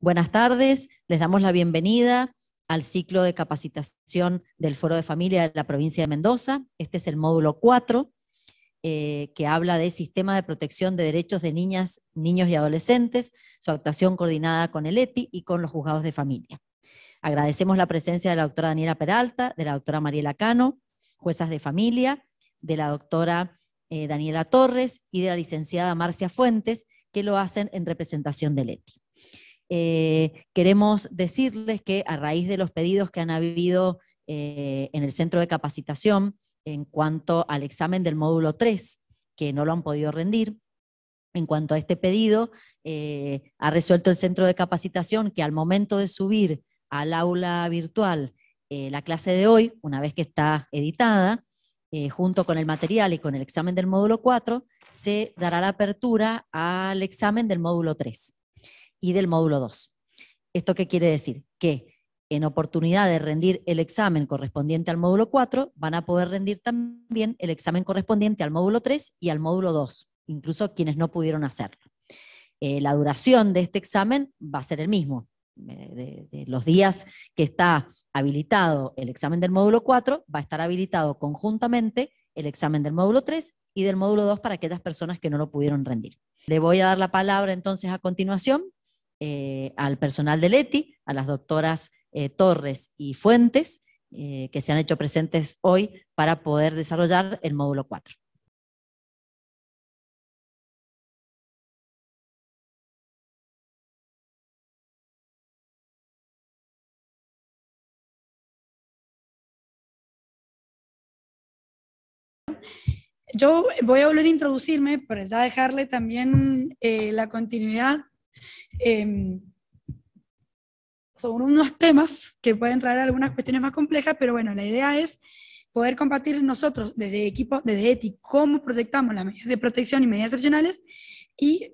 Buenas tardes, les damos la bienvenida al ciclo de capacitación del Foro de Familia de la provincia de Mendoza. Este es el módulo 4, que habla de Sistema de Protección de Derechos de Niñas, Niños y Adolescentes, su actuación coordinada con el ETI y con los juzgados de familia. Agradecemos la presencia de la doctora Daniela Peralta, de la doctora Mariela Cano, juezas de familia, de la doctora Daniela Torres y de la licenciada Marcia Fuentes, que lo hacen en representación del ETI. Queremos decirles que a raíz de los pedidos que han habido en el centro de capacitación en cuanto al examen del módulo 3, que no lo han podido rendir, en cuanto a este pedido, ha resuelto el centro de capacitación que al momento de subir al aula virtual la clase de hoy, una vez que está editada, junto con el material y con el examen del módulo 4, se dará la apertura al examen del módulo 3 y del módulo 2. ¿Esto qué quiere decir? Que en oportunidad de rendir el examen correspondiente al módulo 4, van a poder rendir también el examen correspondiente al módulo 3 y al módulo 2, incluso quienes no pudieron hacerlo. La duración de este examen va a ser el mismo. De los días que está habilitado el examen del módulo 4, va a estar habilitado conjuntamente el examen del módulo 3 y del módulo 2 para aquellas personas que no lo pudieron rendir. Le voy a dar la palabra entonces a continuación al personal del ETI, a las doctoras Torres y Fuentes, que se han hecho presentes hoy para poder desarrollar el módulo 4. Yo voy a volver a introducirme para ya dejarle también la continuidad sobre unos temas que pueden traer algunas cuestiones más complejas, pero bueno, la idea es poder compartir nosotros desde ETI cómo proyectamos las medidas de protección y medidas excepcionales y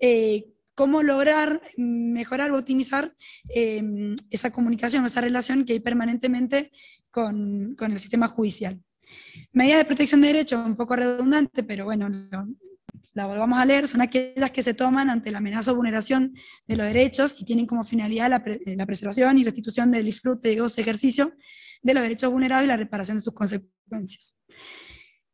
cómo lograr mejorar o optimizar esa comunicación, esa relación que hay permanentemente con el sistema judicial. Medida de protección de derechos, un poco redundante, pero bueno, la volvamos a leer, son aquellas que se toman ante la amenaza o vulneración de los derechos y tienen como finalidad la preservación y restitución del disfrute y goce ejercicio de los derechos vulnerados y la reparación de sus consecuencias.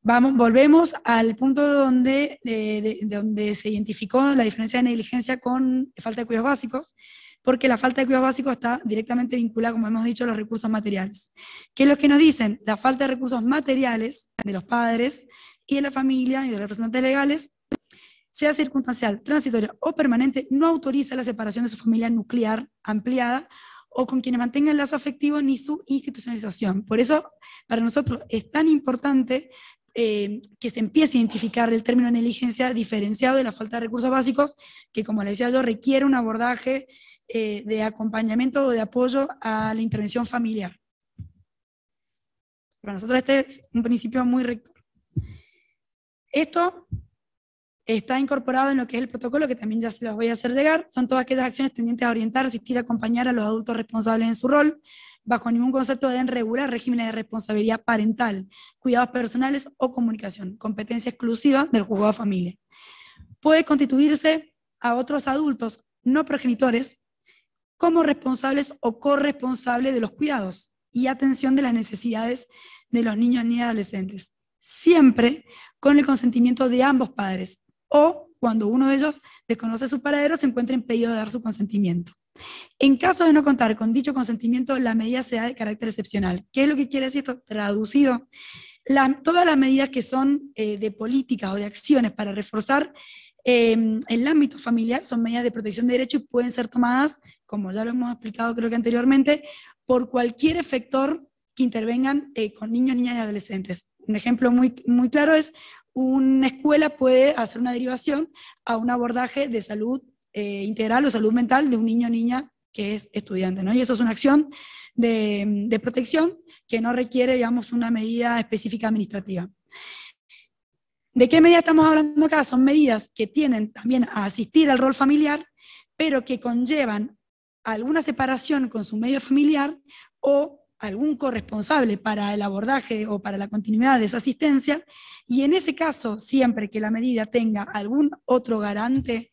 Volvemos al punto donde se identificó la diferencia de negligencia con falta de cuidados básicos, porque la falta de cuidados básicos está directamente vinculada, como hemos dicho, a los recursos materiales. ¿Qué es lo que nos dicen? La falta de recursos materiales de los padres y de la familia y de los representantes legales, sea circunstancial, transitoria o permanente, no autoriza la separación de su familia nuclear ampliada o con quienes mantengan el lazo afectivo ni su institucionalización. Por eso, para nosotros es tan importante que se empiece a identificar el término negligencia diferenciado de la falta de recursos básicos, que como les decía yo, requiere un abordaje de acompañamiento o de apoyo a la intervención familiar. Para nosotros este es un principio muy rector. Esto está incorporado en lo que es el protocolo, que también ya se los voy a hacer llegar. Son todas aquellas acciones tendientes a orientar, asistir, acompañar a los adultos responsables en su rol. Bajo ningún concepto deben regular regímenes de responsabilidad parental, cuidados personales o comunicación, competencia exclusiva del juzgado de familia. Puede constituirse a otros adultos no progenitores como responsables o corresponsables de los cuidados y atención de las necesidades de los niños, niñas y adolescentes, siempre con el consentimiento de ambos padres, o cuando uno de ellos desconoce su paradero, se encuentra impedido de dar su consentimiento. En caso de no contar con dicho consentimiento, la medida sea de carácter excepcional. ¿Qué es lo que quiere decir esto? Traducido, todas las medidas que son de políticas o de acciones para reforzar el ámbito familiar son medidas de protección de derechos y pueden ser tomadas, como ya lo hemos explicado creo que anteriormente, por cualquier efector que intervengan con niños, niñas y adolescentes. Un ejemplo muy claro es una escuela puede hacer una derivación a un abordaje de salud integral o salud mental de un niño o niña que es estudiante, ¿no? Y eso es una acción de protección que no requiere, digamos, una medida específica administrativa. ¿De qué medidas estamos hablando acá? Son medidas que tienden también a asistir al rol familiar, pero que conllevan alguna separación con su medio familiar o algún corresponsable para el abordaje o para la continuidad de esa asistencia, y en ese caso, siempre que la medida tenga algún otro garante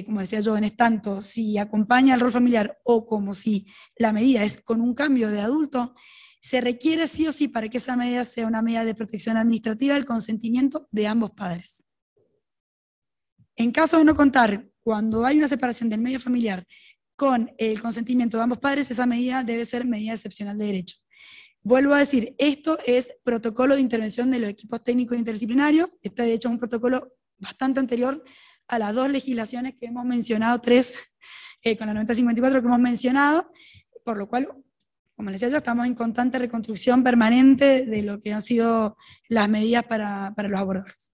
como decía yo, en tanto si acompaña al rol familiar o como si la medida es con un cambio de adulto, se requiere sí o sí para que esa medida sea una medida de protección administrativa el consentimiento de ambos padres. En caso de no contar, cuando hay una separación del medio familiar con el consentimiento de ambos padres, esa medida debe ser medida excepcional de derecho. Vuelvo a decir, esto es protocolo de intervención de los equipos técnicos interdisciplinarios. Este de hecho es un protocolo bastante anterior a las dos legislaciones que hemos mencionado, tres, con la 9054 que hemos mencionado, por lo cual, como les decía yo, estamos en constante reconstrucción permanente de lo que han sido las medidas para los abordajes.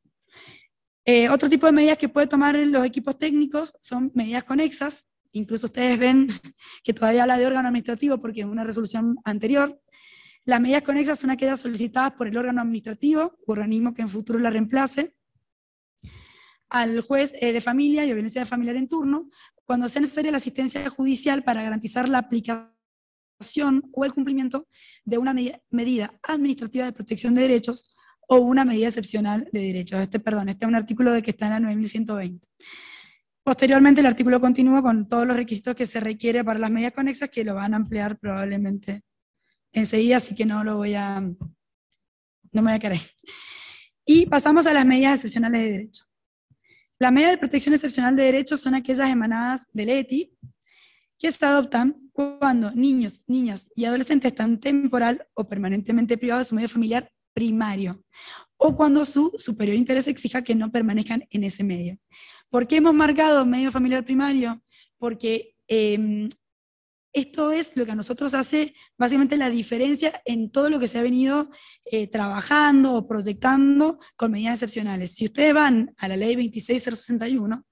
Otro tipo de medidas que puede tomar los equipos técnicos son medidas conexas. Incluso ustedes ven que todavía habla de órgano administrativo porque es una resolución anterior. Las medidas conexas son aquellas solicitadas por el órgano administrativo, organismo que en futuro la reemplace, al juez de familia y violencia familiar en turno, cuando sea necesaria la asistencia judicial para garantizar la aplicación o el cumplimiento de una medida administrativa de protección de derechos o una medida excepcional de derechos. Este es un artículo que está en la 9120. Posteriormente el artículo continúa con todos los requisitos que se requiere para las medidas conexas, que lo van a ampliar probablemente enseguida, así que no me voy a querer. Y pasamos a las medidas excepcionales de derecho. Las medidas de protección excepcional de derechos son aquellas emanadas del ETI que se adoptan cuando niños, niñas y adolescentes están temporal o permanentemente privados de su medio familiar primario, o cuando su superior interés exija que no permanezcan en ese medio. ¿Por qué hemos marcado medio familiar primario? Porque esto es lo que a nosotros hace básicamente la diferencia en todo lo que se ha venido trabajando o proyectando con medidas excepcionales. Si ustedes van a la ley 26061,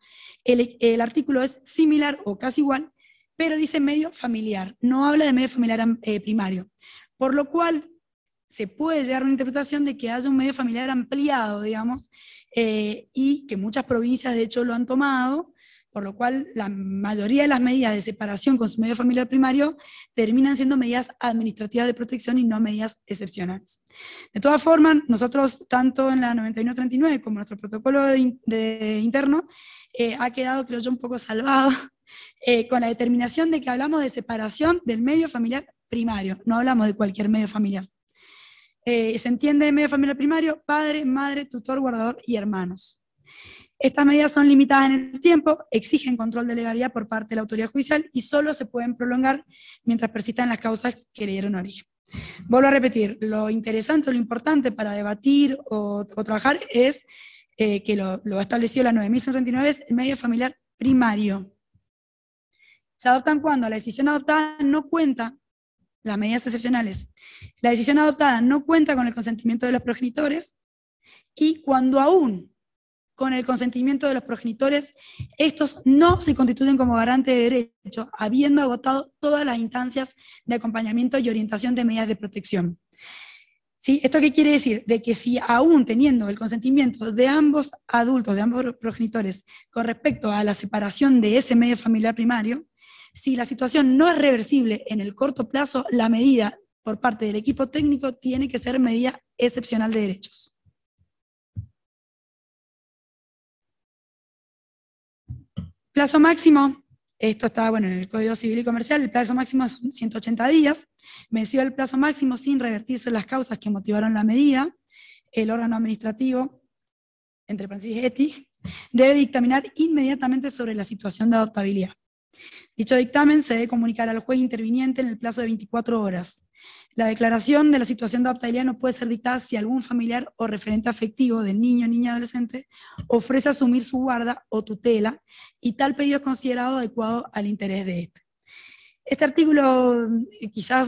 el artículo es similar o casi igual, pero dice medio familiar, no habla de medio familiar primario, por lo cual se puede llegar a una interpretación de que haya un medio familiar ampliado, digamos, y que muchas provincias de hecho lo han tomado, por lo cual la mayoría de las medidas de separación con su medio familiar primario terminan siendo medidas administrativas de protección y no medidas excepcionales. De todas formas, nosotros, tanto en la 9139 como en nuestro protocolo de interno, ha quedado, creo yo, un poco salvado con la determinación de que hablamos de separación del medio familiar primario, no hablamos de cualquier medio familiar. Se entiende medio familiar primario, padre, madre, tutor, guardador y hermanos. Estas medidas son limitadas en el tiempo, exigen control de legalidad por parte de la autoridad judicial y solo se pueden prolongar mientras persistan las causas que le dieron origen. Vuelvo a repetir, lo interesante o lo importante para debatir o trabajar es que lo ha establecido la 9139, es el medio familiar primario. Se adoptan cuando la decisión adoptada no cuenta, las medidas excepcionales, la decisión adoptada no cuenta con el consentimiento de los progenitores, y cuando aún con el consentimiento de los progenitores, estos no se constituyen como garante de derecho, habiendo agotado todas las instancias de acompañamiento y orientación de medidas de protección. ¿Sí? ¿Esto qué quiere decir? De que si aún teniendo el consentimiento de ambos adultos, de ambos progenitores, con respecto a la separación de ese medio familiar primario, si la situación no es reversible en el corto plazo, la medida por parte del equipo técnico tiene que ser medida excepcional de derechos. Plazo máximo, esto está en el Código Civil y Comercial, el plazo máximo son 180 días, venció el plazo máximo sin revertirse las causas que motivaron la medida, el órgano administrativo, entre paréntesis ETI, debe dictaminar inmediatamente sobre la situación de adoptabilidad. Dicho dictamen se debe comunicar al juez interviniente en el plazo de 24 horas. La declaración de la situación de adoptabilidad no puede ser dictada si algún familiar o referente afectivo del niño, niña, adolescente ofrece asumir su guarda o tutela y tal pedido es considerado adecuado al interés de este. Este artículo, quizás,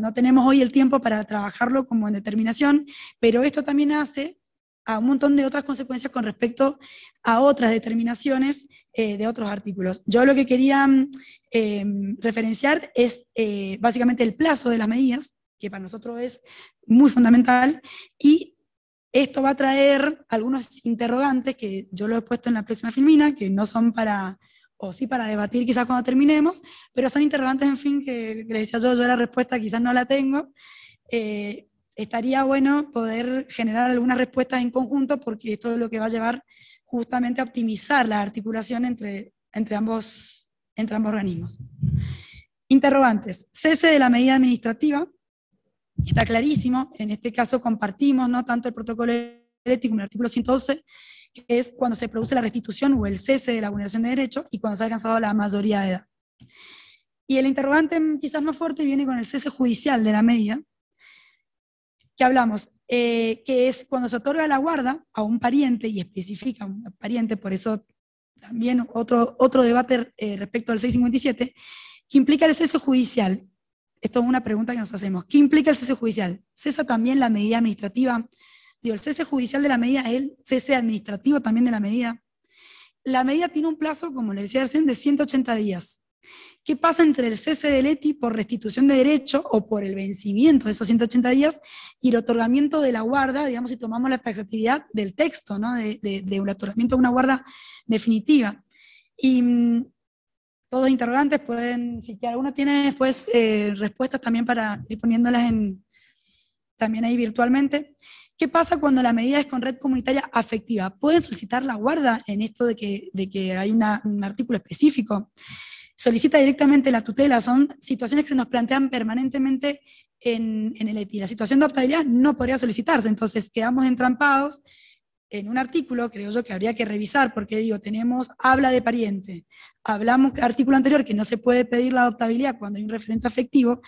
no tenemos hoy el tiempo para trabajarlo como en determinación, pero esto también hace a un montón de otras consecuencias con respecto a otras determinaciones de otros artículos. Yo lo que quería referenciar es básicamente el plazo de las medidas, que para nosotros es muy fundamental, y esto va a traer algunos interrogantes que yo lo he puesto en la próxima filmina, que no son para, o sí para debatir quizás cuando terminemos, pero son interrogantes, en fin, que le decía yo la respuesta quizás no la tengo. Estaría bueno poder generar algunas respuestas en conjunto, porque esto es lo que va a llevar justamente a optimizar la articulación entre ambos organismos. Interrogantes. Cese de la medida administrativa. Está clarísimo, en este caso compartimos, ¿no?, tanto el protocolo ético como el artículo 112, que es cuando se produce la restitución o el cese de la vulneración de derechos y cuando se ha alcanzado la mayoría de edad. Y el interrogante quizás más fuerte viene con el cese judicial de la medida, que hablamos, que es cuando se otorga la guarda a un pariente, y especifica un pariente, por eso también otro debate respecto al 657, que implica el cese judicial. Esto es una pregunta que nos hacemos. ¿Qué implica el cese judicial? ¿Cesa también la medida administrativa? Digo, el cese judicial de la medida es el cese administrativo también de la medida. La medida tiene un plazo, como les decía recién, de 180 días. ¿Qué pasa entre el cese del ETI por restitución de derecho o por el vencimiento de esos 180 días y el otorgamiento de la guarda, digamos, si tomamos la taxatividad del texto, ¿no?, de un otorgamiento de una guarda definitiva? Y todos interrogantes pueden, si alguno tiene después respuestas también para ir poniéndolas también ahí virtualmente. ¿Qué pasa cuando la medida es con red comunitaria afectiva? ¿Puede solicitar la guarda en esto de que hay un artículo específico? Solicita directamente la tutela, son situaciones que se nos plantean permanentemente en el ETI. La situación de optabilidad no podría solicitarse, entonces quedamos entrampados en un artículo, creo yo, que habría que revisar, porque digo, habla de pariente, hablamos, artículo anterior, que no se puede pedir la adoptabilidad cuando hay un referente afectivo.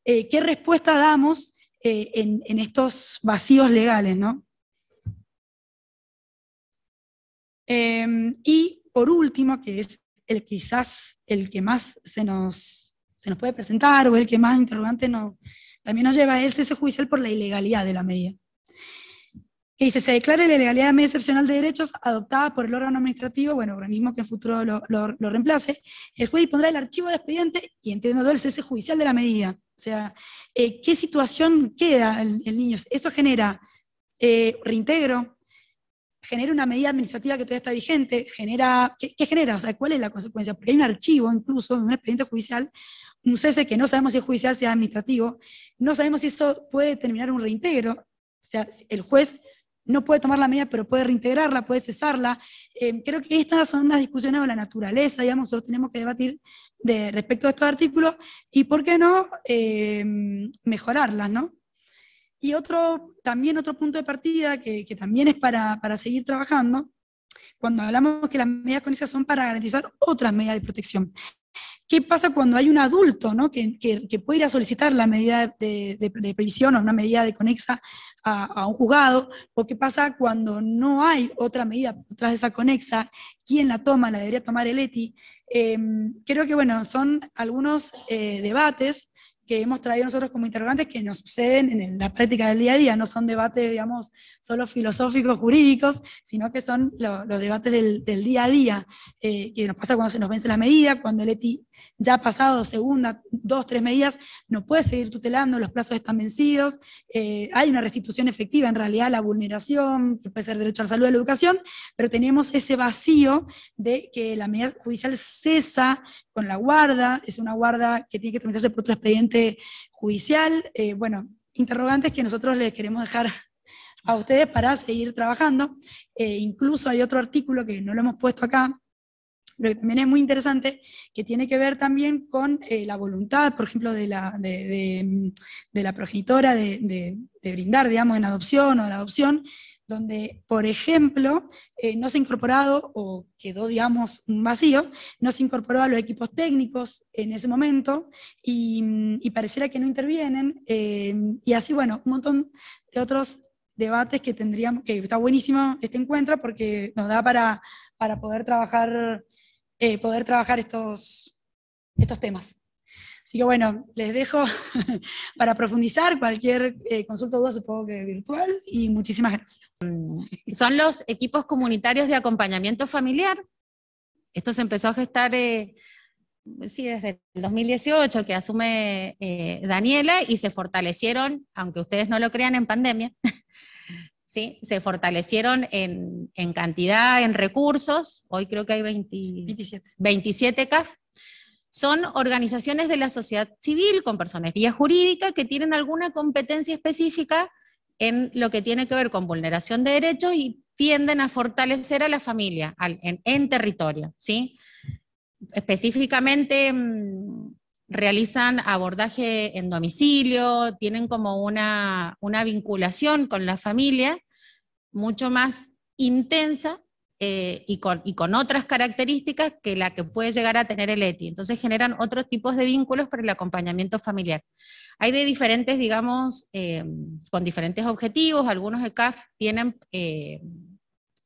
¿Qué respuesta damos en estos vacíos legales, ¿no? Y por último, que es quizás el que más se nos puede presentar, o el que más interrogante también nos lleva, es el cese judicial por la ilegalidad de la medida. Que dice, se declara la ilegalidad de medida excepcional de derechos adoptada por el órgano administrativo, bueno, organismo que en futuro lo reemplace. El juez dispondrá el archivo de expediente y entiendo el cese judicial de la medida. O sea, ¿qué situación queda el niño? Eso genera reintegro, genera una medida administrativa que todavía está vigente, ¿qué genera? O sea, ¿cuál es la consecuencia? Porque hay un archivo, incluso, de un expediente judicial, un cese que no sabemos si es judicial, si es administrativo, no sabemos si eso puede determinar un reintegro. O sea, el juez no puede tomar la medida, pero puede reintegrarla, puede cesarla. Creo que estas son unas discusiones de la naturaleza, digamos, nosotros tenemos que debatir respecto a estos artículos, y por qué no mejorarlas, ¿no? Y también otro punto de partida que también es para seguir trabajando, cuando hablamos que las medidas conexas son para garantizar otras medidas de protección. ¿Qué pasa cuando hay un adulto, ¿no?, que puede ir a solicitar la medida de previsión o una medida de conexa a un juzgado? ¿O qué pasa cuando no hay otra medida tras de esa conexa? ¿Quién la toma? ¿La debería tomar el ETI? Creo que, bueno, son algunos debates que hemos traído nosotros como interrogantes que nos suceden en la práctica del día a día, no son debates, digamos, solo filosóficos, jurídicos, sino que son los debates del día a día, que nos pasa cuando se nos vence la medida, cuando el ETI ya ha pasado segunda, 2, 3 medidas, no puede seguir tutelando, los plazos están vencidos, hay una restitución efectiva, en realidad la vulneración, que puede ser derecho a la salud y a la educación, pero tenemos ese vacío de que la medida judicial cesa con la guarda, es una guarda que tiene que tramitarse por otro expediente judicial. Bueno, interrogantes que nosotros les queremos dejar a ustedes para seguir trabajando. Incluso hay otro artículo que no lo hemos puesto acá, pero que también es muy interesante, que tiene que ver también con la voluntad, por ejemplo, de la progenitora de brindar, digamos, en adopción o en adopción, donde, por ejemplo, no se ha incorporado, o quedó, digamos, un vacío, no se incorporó a los equipos técnicos en ese momento, y pareciera que no intervienen, y así, bueno, un montón de otros debates que tendríamos, que está buenísimo este encuentro, porque nos da para poder trabajar estos temas. Así que bueno, les dejo para profundizar, cualquier consulta o duda supongo que virtual, y muchísimas gracias. Son los equipos comunitarios de acompañamiento familiar. Esto se empezó a gestar desde el 2018, que asume Daniela, y se fortalecieron, aunque ustedes no lo crean, en pandemia. ¿Sí? Se fortalecieron en cantidad, en recursos. Hoy creo que hay 27 CAF. Son organizaciones de la sociedad civil con personería jurídica que tienen alguna competencia específica en lo que tiene que ver con vulneración de derechos y tienden a fortalecer a la familia en territorio, ¿sí? Específicamente realizan abordaje en domicilio, tienen como una vinculación con la familia mucho más intensa y con otras características que la que puede llegar a tener el ETI. Entonces generan otros tipos de vínculos para el acompañamiento familiar. Hay de diferentes, digamos, con diferentes objetivos. Algunos ECAF tienen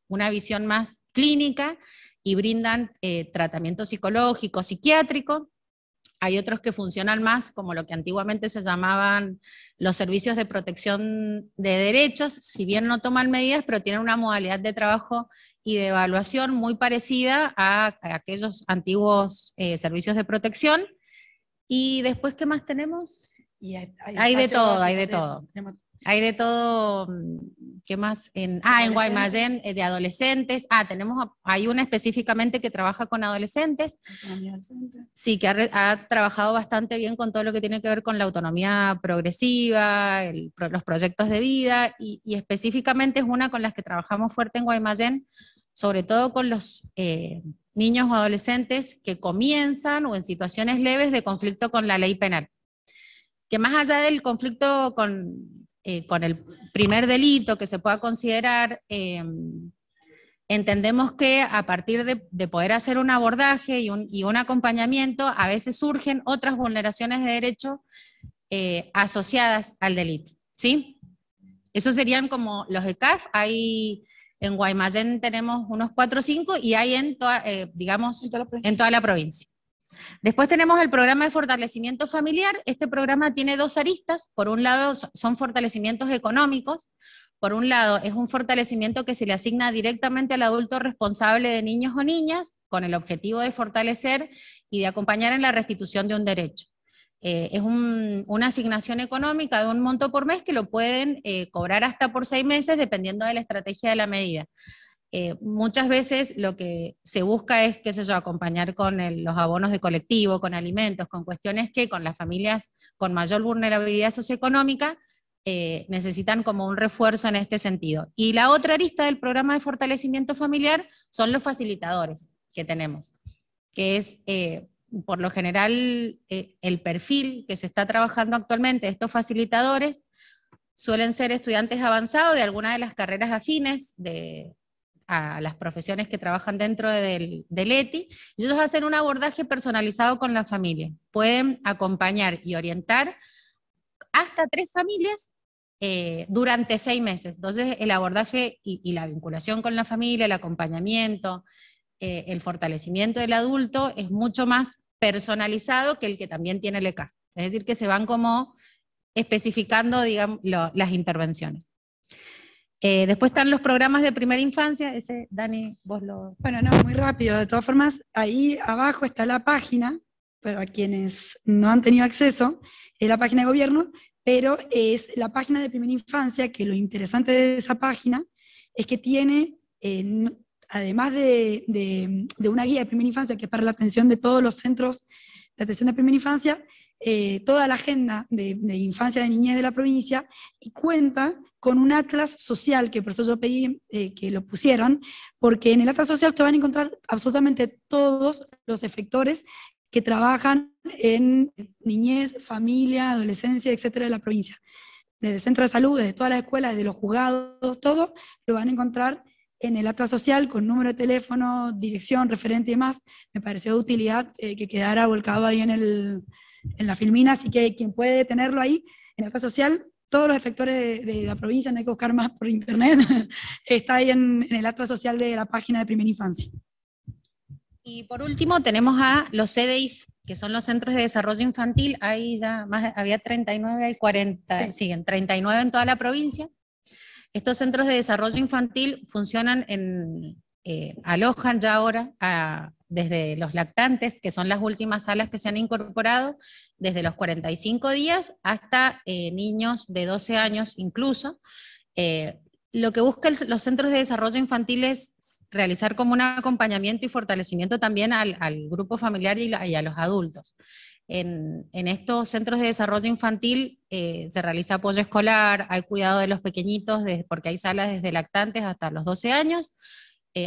una visión más clínica y brindan tratamiento psicológico, psiquiátrico. Hay otros que funcionan más como lo que antiguamente se llamaban los servicios de protección de derechos, si bien no toman medidas, pero tienen una modalidad de trabajo y de evaluación muy parecida a aquellos antiguos servicios de protección. Y después, ¿qué más tenemos? Hay de todo, hay de todo. Hay de todo, ¿qué más? En Guaymallén, de adolescentes. Hay una específicamente que trabaja con adolescentes. Sí, que ha trabajado bastante bien con todo lo que tiene que ver con la autonomía progresiva, los proyectos de vida, y específicamente es una con las que trabajamos fuerte en Guaymallén, sobre todo con los niños o adolescentes que comienzan o en situaciones leves de conflicto con la ley penal. Que más allá del conflicto con el primer delito que se pueda considerar, entendemos que a partir de poder hacer un abordaje y un acompañamiento, a veces surgen otras vulneraciones de derecho asociadas al delito, ¿sí? Esos serían como los ECAF. En Guaymallén tenemos unos 4 o 5 y hay en toda la provincia. Después tenemos el programa de fortalecimiento familiar. Este programa tiene 2 aristas. Por un lado son fortalecimientos económicos. Por un lado es un fortalecimiento que se le asigna directamente al adulto responsable de niños o niñas con el objetivo de fortalecer y de acompañar en la restitución de un derecho. Es una asignación económica de un monto por mes que lo pueden cobrar hasta por 6 meses dependiendo de la estrategia de la medida. Muchas veces lo que se busca es, qué sé yo, acompañar con los abonos de colectivo, con alimentos, con cuestiones que con las familias con mayor vulnerabilidad socioeconómica necesitan como un refuerzo en este sentido. Y la otra arista del programa de fortalecimiento familiar son los facilitadores que tenemos, que es por lo general el perfil que se está trabajando actualmente. Estos facilitadores suelen ser estudiantes avanzados de alguna de las carreras afines a las profesiones que trabajan dentro del ETI, y ellos hacen un abordaje personalizado con la familia. Pueden acompañar y orientar hasta 3 familias durante 6 meses. Entonces el abordaje y la vinculación con la familia, el acompañamiento, el fortalecimiento del adulto es mucho más personalizado que el que también tiene el ECAF. Es decir, que se van como especificando, digamos, las intervenciones. Después están los programas de primera infancia. Ese, Dani, vos lo... Bueno, no, muy rápido. De todas formas, ahí abajo está la página, pero a quienes no han tenido acceso, es la página de gobierno, pero es la página de primera infancia, que lo interesante de esa página es que tiene, además de una guía de primera infancia, que es para la atención de todos los centros de atención de primera infancia, toda la agenda de infancia, de niñez de la provincia, y cuenta con un atlas social, que por eso yo pedí que lo pusieran, porque en el atlas social te van a encontrar absolutamente todos los efectores que trabajan en niñez, familia, adolescencia, etcétera, de la provincia. Desde centro de salud, desde todas las escuelas, desde los juzgados, todo, lo van a encontrar en el atlas social, con número de teléfono, dirección, referente y demás. Me pareció de utilidad que quedara volcado ahí en la filmina, así que quien puede tenerlo ahí, en el atlas social, todos los efectores de la provincia, no hay que buscar más por internet, está ahí en el atlas social de la página de primera infancia. Y por último tenemos a los CDIF, que son los Centros de Desarrollo Infantil. Ahí ya había 39, hay 40, sí. Siguen 39 en toda la provincia. Estos centros de desarrollo infantil funcionan alojan ya ahora desde los lactantes, que son las últimas salas que se han incorporado, desde los 45 días hasta niños de 12 años incluso. Lo que buscan los centros de desarrollo infantil es realizar como un acompañamiento y fortalecimiento también al grupo familiar y a los adultos. En estos centros de desarrollo infantil se realiza apoyo escolar, hay cuidado de los pequeñitos, porque hay salas desde lactantes hasta los 12 años,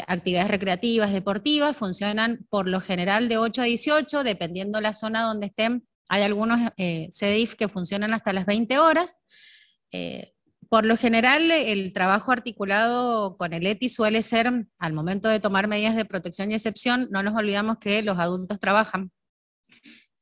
actividades recreativas, deportivas, funcionan por lo general de 8 a 18, dependiendo la zona donde estén. Hay algunos CDIF que funcionan hasta las 20 horas. Por lo general, el trabajo articulado con el ETI suele ser, al momento de tomar medidas de protección y excepción, no nos olvidamos que los adultos trabajan,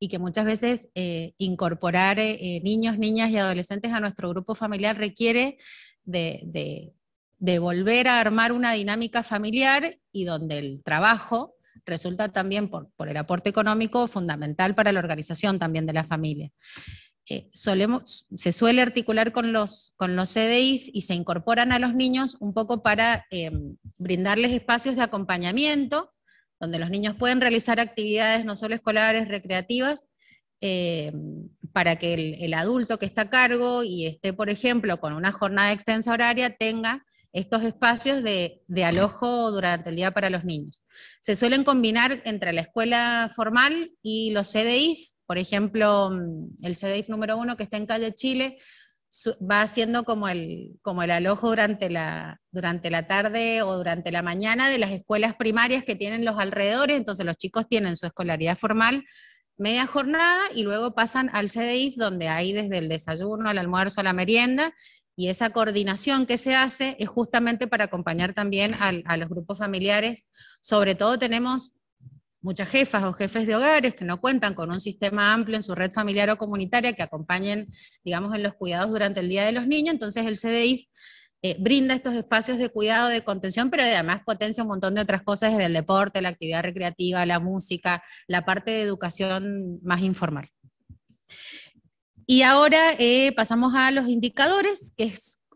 y que muchas veces incorporar niños, niñas y adolescentes a nuestro grupo familiar requiere de volver a armar una dinámica familiar, y donde el trabajo resulta también, por el aporte económico, fundamental para la organización también de la familia. Se suele articular con los CDIs y se incorporan a los niños un poco para brindarles espacios de acompañamiento, donde los niños pueden realizar actividades no solo escolares, recreativas, para que el adulto que está a cargo y esté, por ejemplo, con una jornada extensa horaria, tenga estos espacios de alojo durante el día para los niños. Se suelen combinar entre la escuela formal y los CDIs. Por ejemplo, el CDIF número 1 que está en Calle Chile va haciendo como el alojo durante la tarde o durante la mañana de las escuelas primarias que tienen los alrededores. Entonces los chicos tienen su escolaridad formal media jornada y luego pasan al CDIF, donde hay desde el desayuno, al almuerzo, a la merienda, y esa coordinación que se hace es justamente para acompañar también a los grupos familiares. Sobre todo tenemos muchas jefas o jefes de hogares que no cuentan con un sistema amplio en su red familiar o comunitaria que acompañen, digamos, en los cuidados durante el Día de los Niños. Entonces el CDIF brinda estos espacios de cuidado, de contención, pero además potencia un montón de otras cosas, desde el deporte, la actividad recreativa, la música, la parte de educación más informal. Y ahora pasamos a los indicadores,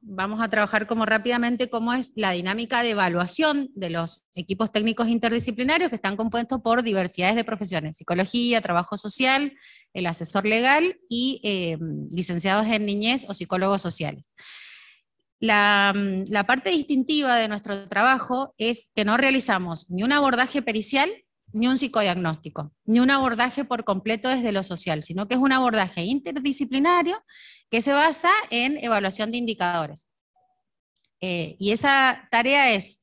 vamos a trabajar como rápidamente cómo es la dinámica de evaluación de los equipos técnicos interdisciplinarios, que están compuestos por diversidades de profesiones: psicología, trabajo social, el asesor legal y licenciados en niñez o psicólogos sociales. La parte distintiva de nuestro trabajo es que no realizamos ni un abordaje pericial, ni un psicodiagnóstico, ni un abordaje por completo desde lo social, sino que es un abordaje interdisciplinario que se basa en evaluación de indicadores. Y esa tarea es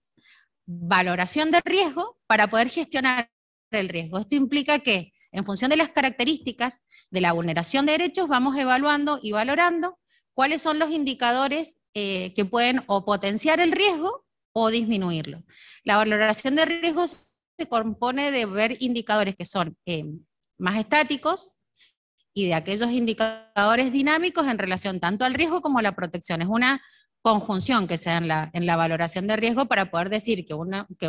valoración de riesgo para poder gestionar el riesgo. Esto implica que, en función de las características de la vulneración de derechos, vamos evaluando y valorando cuáles son los indicadores que pueden o potenciar el riesgo o disminuirlo. La valoración de riesgos se compone de ver indicadores que son más estáticos y de aquellos indicadores dinámicos en relación tanto al riesgo como a la protección. Es una conjunción que se da en la valoración de riesgo para poder decir que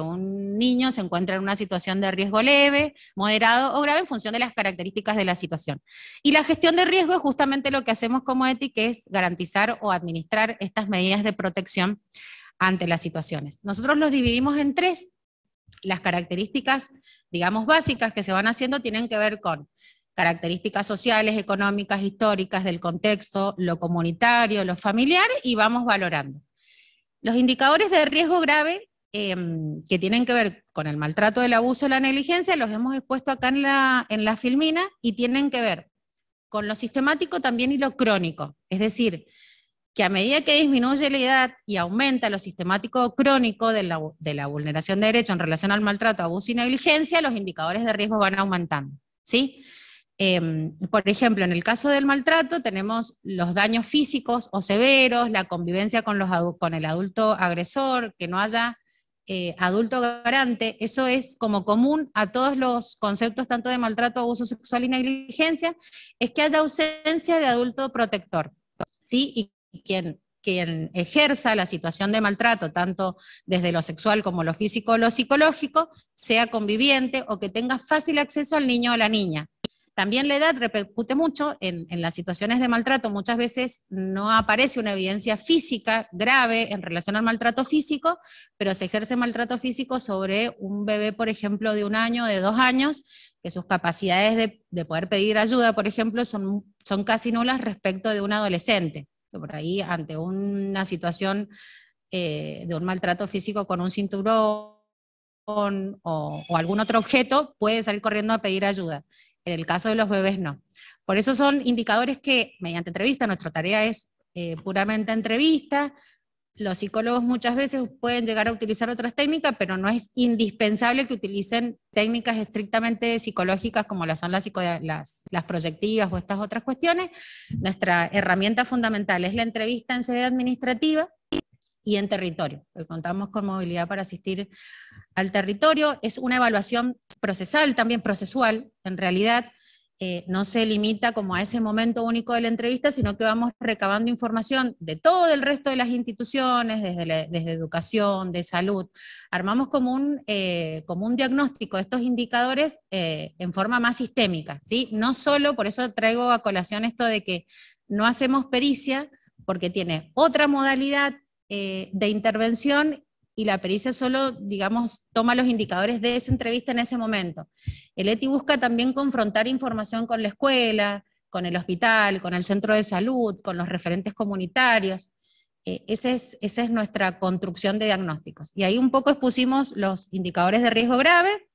un niño se encuentra en una situación de riesgo leve, moderado o grave en función de las características de la situación. Y la gestión de riesgo es justamente lo que hacemos como ETI, que es garantizar o administrar estas medidas de protección ante las situaciones. Nosotros los dividimos en tres. Las características, digamos, básicas que se van haciendo tienen que ver con características sociales, económicas, históricas, del contexto, lo comunitario, lo familiar, y vamos valorando. Los indicadores de riesgo grave, que tienen que ver con el maltrato, el abuso, la negligencia, los hemos expuesto acá en la filmina, y tienen que ver con lo sistemático también y lo crónico. Es decir, que a medida que disminuye la edad y aumenta lo sistemático o crónico de la vulneración de derechos en relación al maltrato, abuso y negligencia, los indicadores de riesgo van aumentando, ¿sí? Por ejemplo, en el caso del maltrato tenemos los daños físicos o severos, la convivencia con el adulto agresor, que no haya adulto garante. Eso es como común a todos los conceptos, tanto de maltrato, abuso sexual y negligencia, es que haya ausencia de adulto protector, ¿sí? Y quien ejerza la situación de maltrato, tanto desde lo sexual como lo físico o lo psicológico, sea conviviente o que tenga fácil acceso al niño o la niña. También la edad repercute mucho en las situaciones de maltrato. Muchas veces no aparece una evidencia física grave en relación al maltrato físico, pero se ejerce maltrato físico sobre un bebé, por ejemplo, de 1 año o de 2 años, que sus capacidades de poder pedir ayuda, por ejemplo, son casi nulas respecto de un adolescente, que por ahí, ante una situación de un maltrato físico con un cinturón o algún otro objeto, puede salir corriendo a pedir ayuda. En el caso de los bebés no. Por eso son indicadores que, mediante entrevista, nuestra tarea es puramente entrevista. Los psicólogos muchas veces pueden llegar a utilizar otras técnicas, pero no es indispensable que utilicen técnicas estrictamente psicológicas como son las proyectivas o estas otras cuestiones. Nuestra herramienta fundamental es la entrevista en sede administrativa y en territorio, porque contamos con movilidad para asistir al territorio. Es una evaluación procesal, también procesual, en realidad. No se limita como a ese momento único de la entrevista, sino que vamos recabando información de todo el resto de las instituciones, desde educación, de salud. Armamos como un diagnóstico de estos indicadores en forma más sistémica, ¿sí? No solo, por eso traigo a colación esto de que no hacemos pericia, porque tiene otra modalidad de intervención, y la pericia solo, digamos, toma los indicadores de esa entrevista en ese momento. El ETI busca también confrontar información con la escuela, con el hospital, con el centro de salud, con los referentes comunitarios. Esa es nuestra construcción de diagnósticos. Y ahí un poco expusimos los indicadores de riesgo grave,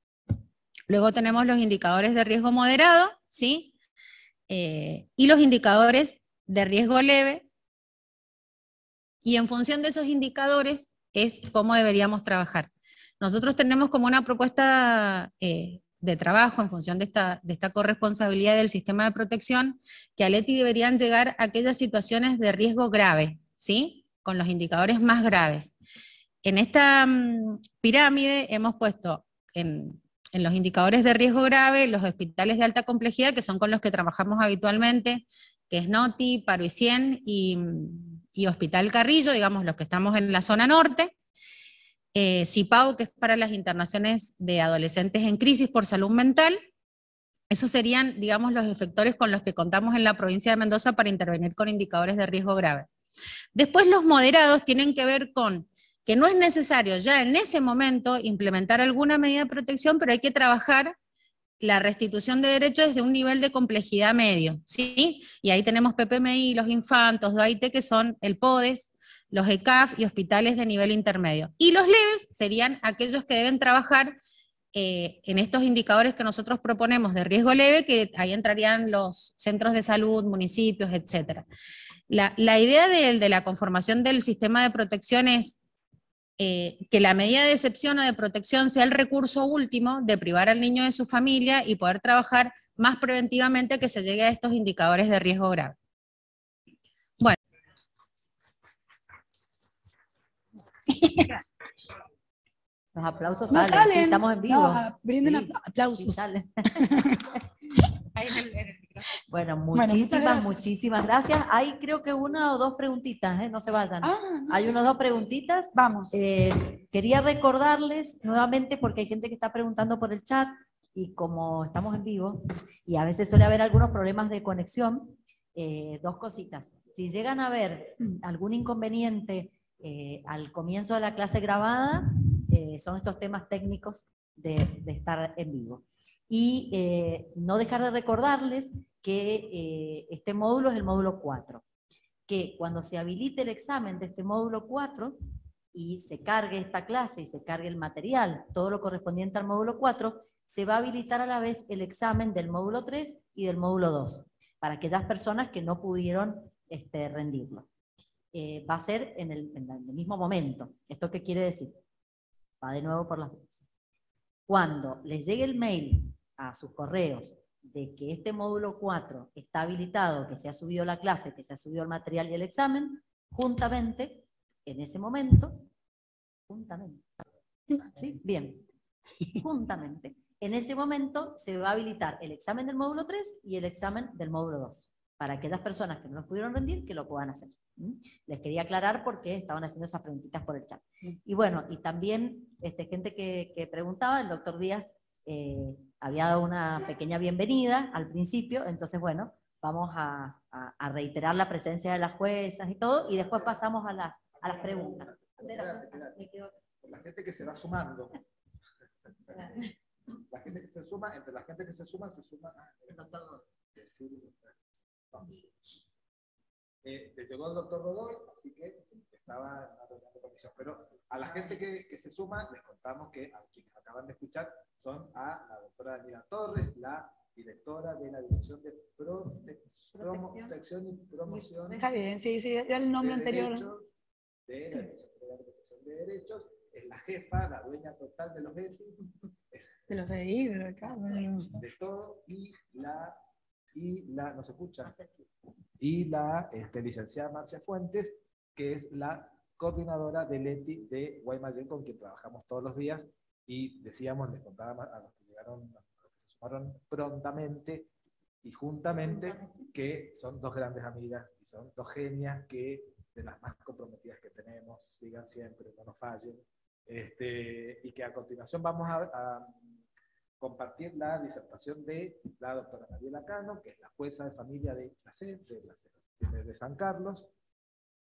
luego tenemos los indicadores de riesgo moderado, ¿sí? Y los indicadores de riesgo leve, y en función de esos indicadores es cómo deberíamos trabajar. Nosotros tenemos como una propuesta de trabajo en función de esta corresponsabilidad del sistema de protección, que al ETI deberían llegar a aquellas situaciones de riesgo grave, ¿sí? Con los indicadores más graves. En esta pirámide hemos puesto en los indicadores de riesgo grave los hospitales de alta complejidad, que son con los que trabajamos habitualmente, que es NOTI, Paro y 100 y Hospital Carrillo, digamos los que estamos en la zona norte. CIPAO, que es para las internaciones de adolescentes en crisis por salud mental. Esos serían, digamos, los efectores con los que contamos en la provincia de Mendoza para intervenir con indicadores de riesgo grave. Después los moderados tienen que ver con que no es necesario ya en ese momento implementar alguna medida de protección, pero hay que trabajar la restitución de derechos desde un nivel de complejidad medio, ¿sí? Y ahí tenemos PPMI, los infantos, DOAIT, que son el PODES, los ECAF y hospitales de nivel intermedio. Y los leves serían aquellos que deben trabajar en estos indicadores que nosotros proponemos de riesgo leve, que ahí entrarían los centros de salud, municipios, etc. La idea de la conformación del sistema de protección es que la medida de excepción o de protección sea el recurso último de privar al niño de su familia y poder trabajar más preventivamente que se llegue a estos indicadores de riesgo grave. Bueno. Los aplausos no salen, sí, estamos en vivo. No, brinden sí, aplausos. Sí, salen. Ahí en el Bueno, muchísimas gracias. Hay creo que una o dos preguntitas, no se vayan. Hay unas dos preguntitas. Vamos. Quería recordarles nuevamente, porque hay gente que está preguntando por el chat, y como estamos en vivo, y a veces suele haber algunos problemas de conexión, dos cositas. Si llegan a ver algún inconveniente al comienzo de la clase grabada, son estos temas técnicos de estar en vivo. Y no dejar de recordarles que este módulo es el módulo 4, que cuando se habilite el examen de este módulo 4 y se cargue esta clase y se cargue el material, todo lo correspondiente al módulo 4, se va a habilitar a la vez el examen del módulo 3 y del módulo 2, para aquellas personas que no pudieron rendirlo. Va a ser en el mismo momento. ¿Esto qué quiere decir? Va de nuevo por las veces. Cuando les llegue el mail a sus correos de que este módulo 4 está habilitado, que se ha subido la clase, que se ha subido el material y el examen, juntamente, en ese momento, ¿sí? Bien, juntamente, en ese momento se va a habilitar el examen del módulo 3 y el examen del módulo 2, para aquellas personas que no lo pudieron rendir, que lo puedan hacer. Les quería aclarar porque estaban haciendo esas preguntitas por el chat. Y bueno, y también gente que preguntaba, el doctor Díaz había dado una pequeña bienvenida al principio, entonces bueno, vamos a reiterar la presencia de las juezas y todo, y después pasamos a las preguntas. La gente que se va sumando. La gente que se suma, entre la gente que se suma el doctor. Le llegó el doctor Godoy, así que estaba en una reunión de comisión. Pero a la gente que se suma, les contamos que a quienes acaban de escuchar son a la doctora Daniela Torres, la directora de la Dirección de Protección y Promoción Está bien, sí, era el nombre anterior. De la Dirección Federal de Protección de Derechos, es la jefa, la dueña total de los ETI, De los EDI, de acá. de todo, y la no se escucha, y la licenciada Marcia Fuentes, que es la coordinadora del ETI de Guaymallén, con quien trabajamos todos los días, y decíamos, les contaba a los que llegaron, a los que se sumaron prontamente y juntamente, que son dos grandes amigas, y son dos genias que, de las más comprometidas que tenemos, sigan siempre, no nos fallen, y que a continuación vamos a compartir la disertación de la doctora Mariela Cano, que es la jueza de familia de la SED, de San Carlos,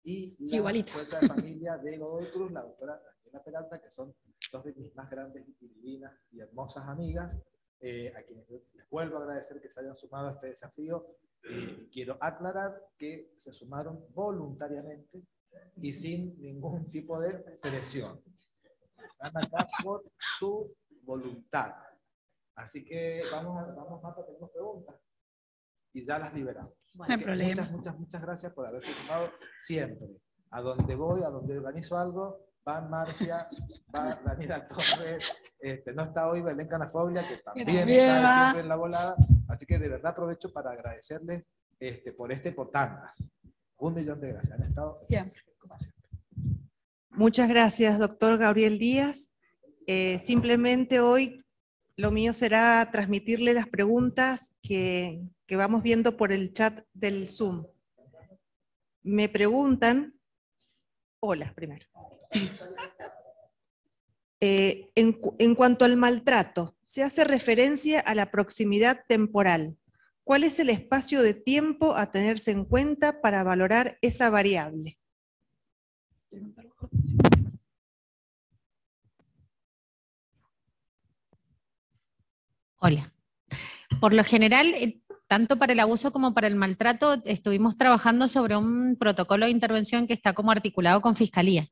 y la jueza de familia de Godoy Cruz, la doctora Daniela Peralta, que son dos de mis más grandes y divinas y hermosas amigas, a quienes les vuelvo a agradecer que se hayan sumado a este desafío. Quiero aclarar que se sumaron voluntariamente y sin ningún tipo de presión. Están acá por su voluntad. Así que vamos, Marta, tenemos preguntas. Y ya las liberamos. No hay problema. Muchas gracias por haberse sumado siempre. A donde voy, a donde organizo algo, va Marcia, va Daniela Torres, no está hoy Belén Canafoglia, que también está siempre en la volada. Así que de verdad aprovecho para agradecerles por tantas. 1.000.000 de gracias. Han estado como siempre. Muchas gracias, doctor Gabriel Díaz. Simplemente hoy lo mío será transmitirle las preguntas que vamos viendo por el chat del Zoom. Me preguntan, hola primero. En cuanto al maltrato, se hace referencia a la proximidad temporal. ¿Cuál es el espacio de tiempo a tenerse en cuenta para valorar esa variable? Hola. Por lo general, tanto para el abuso como para el maltrato, estuvimos trabajando sobre un protocolo de intervención que está como articulado con Fiscalía.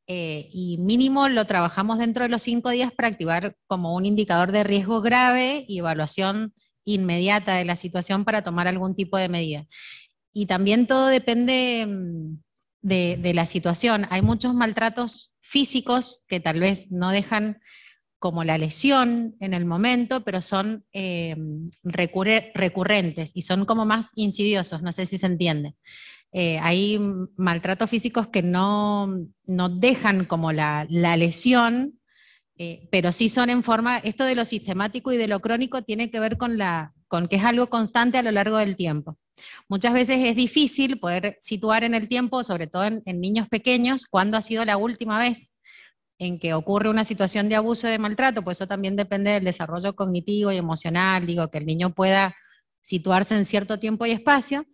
Y mínimo lo trabajamos dentro de los 5 días para activar como un indicador de riesgo grave y evaluación inmediata de la situación para tomar algún tipo de medida. Y también todo depende de la situación. Hay muchos maltratos físicos que tal vez no dejan como la lesión en el momento, pero son recurrentes y son como más insidiosos, no sé si se entiende. Hay maltratos físicos que no dejan como la lesión, pero sí son en forma, esto de lo sistemático y de lo crónico tiene que ver con que es algo constante a lo largo del tiempo. Muchas veces es difícil poder situar en el tiempo, sobre todo en niños pequeños, cuándo ha sido la última vez en que ocurre una situación de abuso o de maltrato, pues eso también depende del desarrollo cognitivo y emocional, digo, que el niño pueda situarse en cierto tiempo y espacio,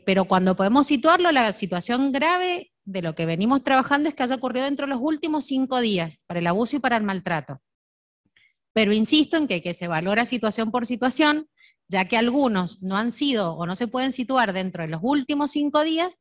pero cuando podemos situarlo, la situación grave de lo que venimos trabajando es que haya ocurrido dentro de los últimos 5 días, para el abuso y para el maltrato. Pero insisto en que se valora situación por situación, ya que algunos no han sido o no se pueden situar dentro de los últimos 5 días,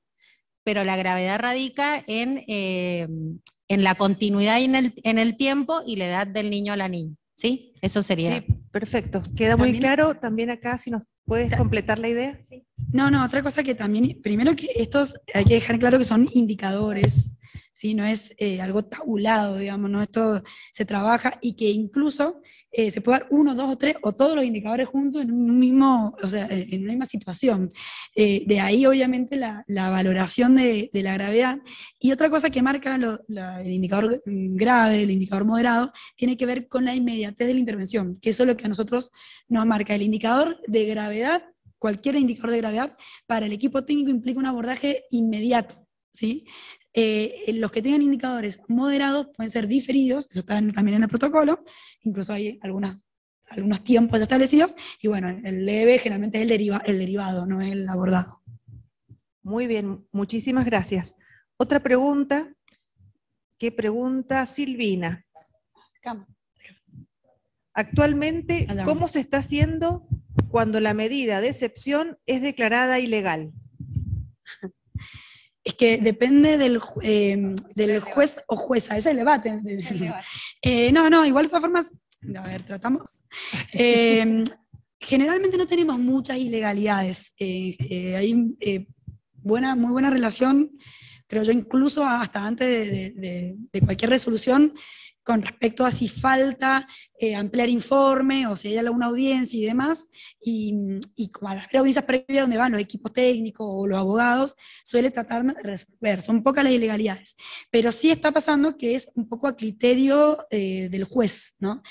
pero la gravedad radica en la continuidad y en el tiempo y la edad del niño a la niña. ¿Sí? Eso sería. Sí, perfecto. Queda muy claro. También acá, si nos puedes completar la idea. Sí. No, otra cosa que también, primero que estos hay que dejar claro que son indicadores, ¿sí? No es algo tabulado, digamos, ¿no? Esto se trabaja y que incluso se puede dar 1, 2 o 3 o todos los indicadores juntos en un mismo, o sea, en una misma situación. De ahí obviamente la valoración de la gravedad. Y otra cosa que marca el indicador grave, el indicador moderado, tiene que ver con la inmediatez de la intervención, que eso es lo que a nosotros nos marca. El indicador de gravedad, cualquier indicador de gravedad, para el equipo técnico implica un abordaje inmediato, ¿sí? Los que tengan indicadores moderados pueden ser diferidos, eso está también en el protocolo, incluso hay algunos tiempos establecidos, y bueno, el leve generalmente es el derivado, no el abordado. Muy bien, muchísimas gracias. Otra pregunta que pregunta Silvina. Actualmente, ¿cómo se está haciendo cuando la medida de excepción es declarada ilegal? Es que depende del juez o jueza, ese es el debate. No, igual de todas formas, a ver, tratamos. Generalmente no tenemos muchas ilegalidades. Hay muy buena relación, creo yo, incluso hasta antes de cualquier resolución, con respecto a si falta ampliar informe o si hay alguna audiencia y demás, y como a las audiencias previas donde van los equipos técnicos o los abogados, suele tratar de resolver. Son pocas las ilegalidades, pero sí está pasando que es un poco a criterio del juez, ¿no?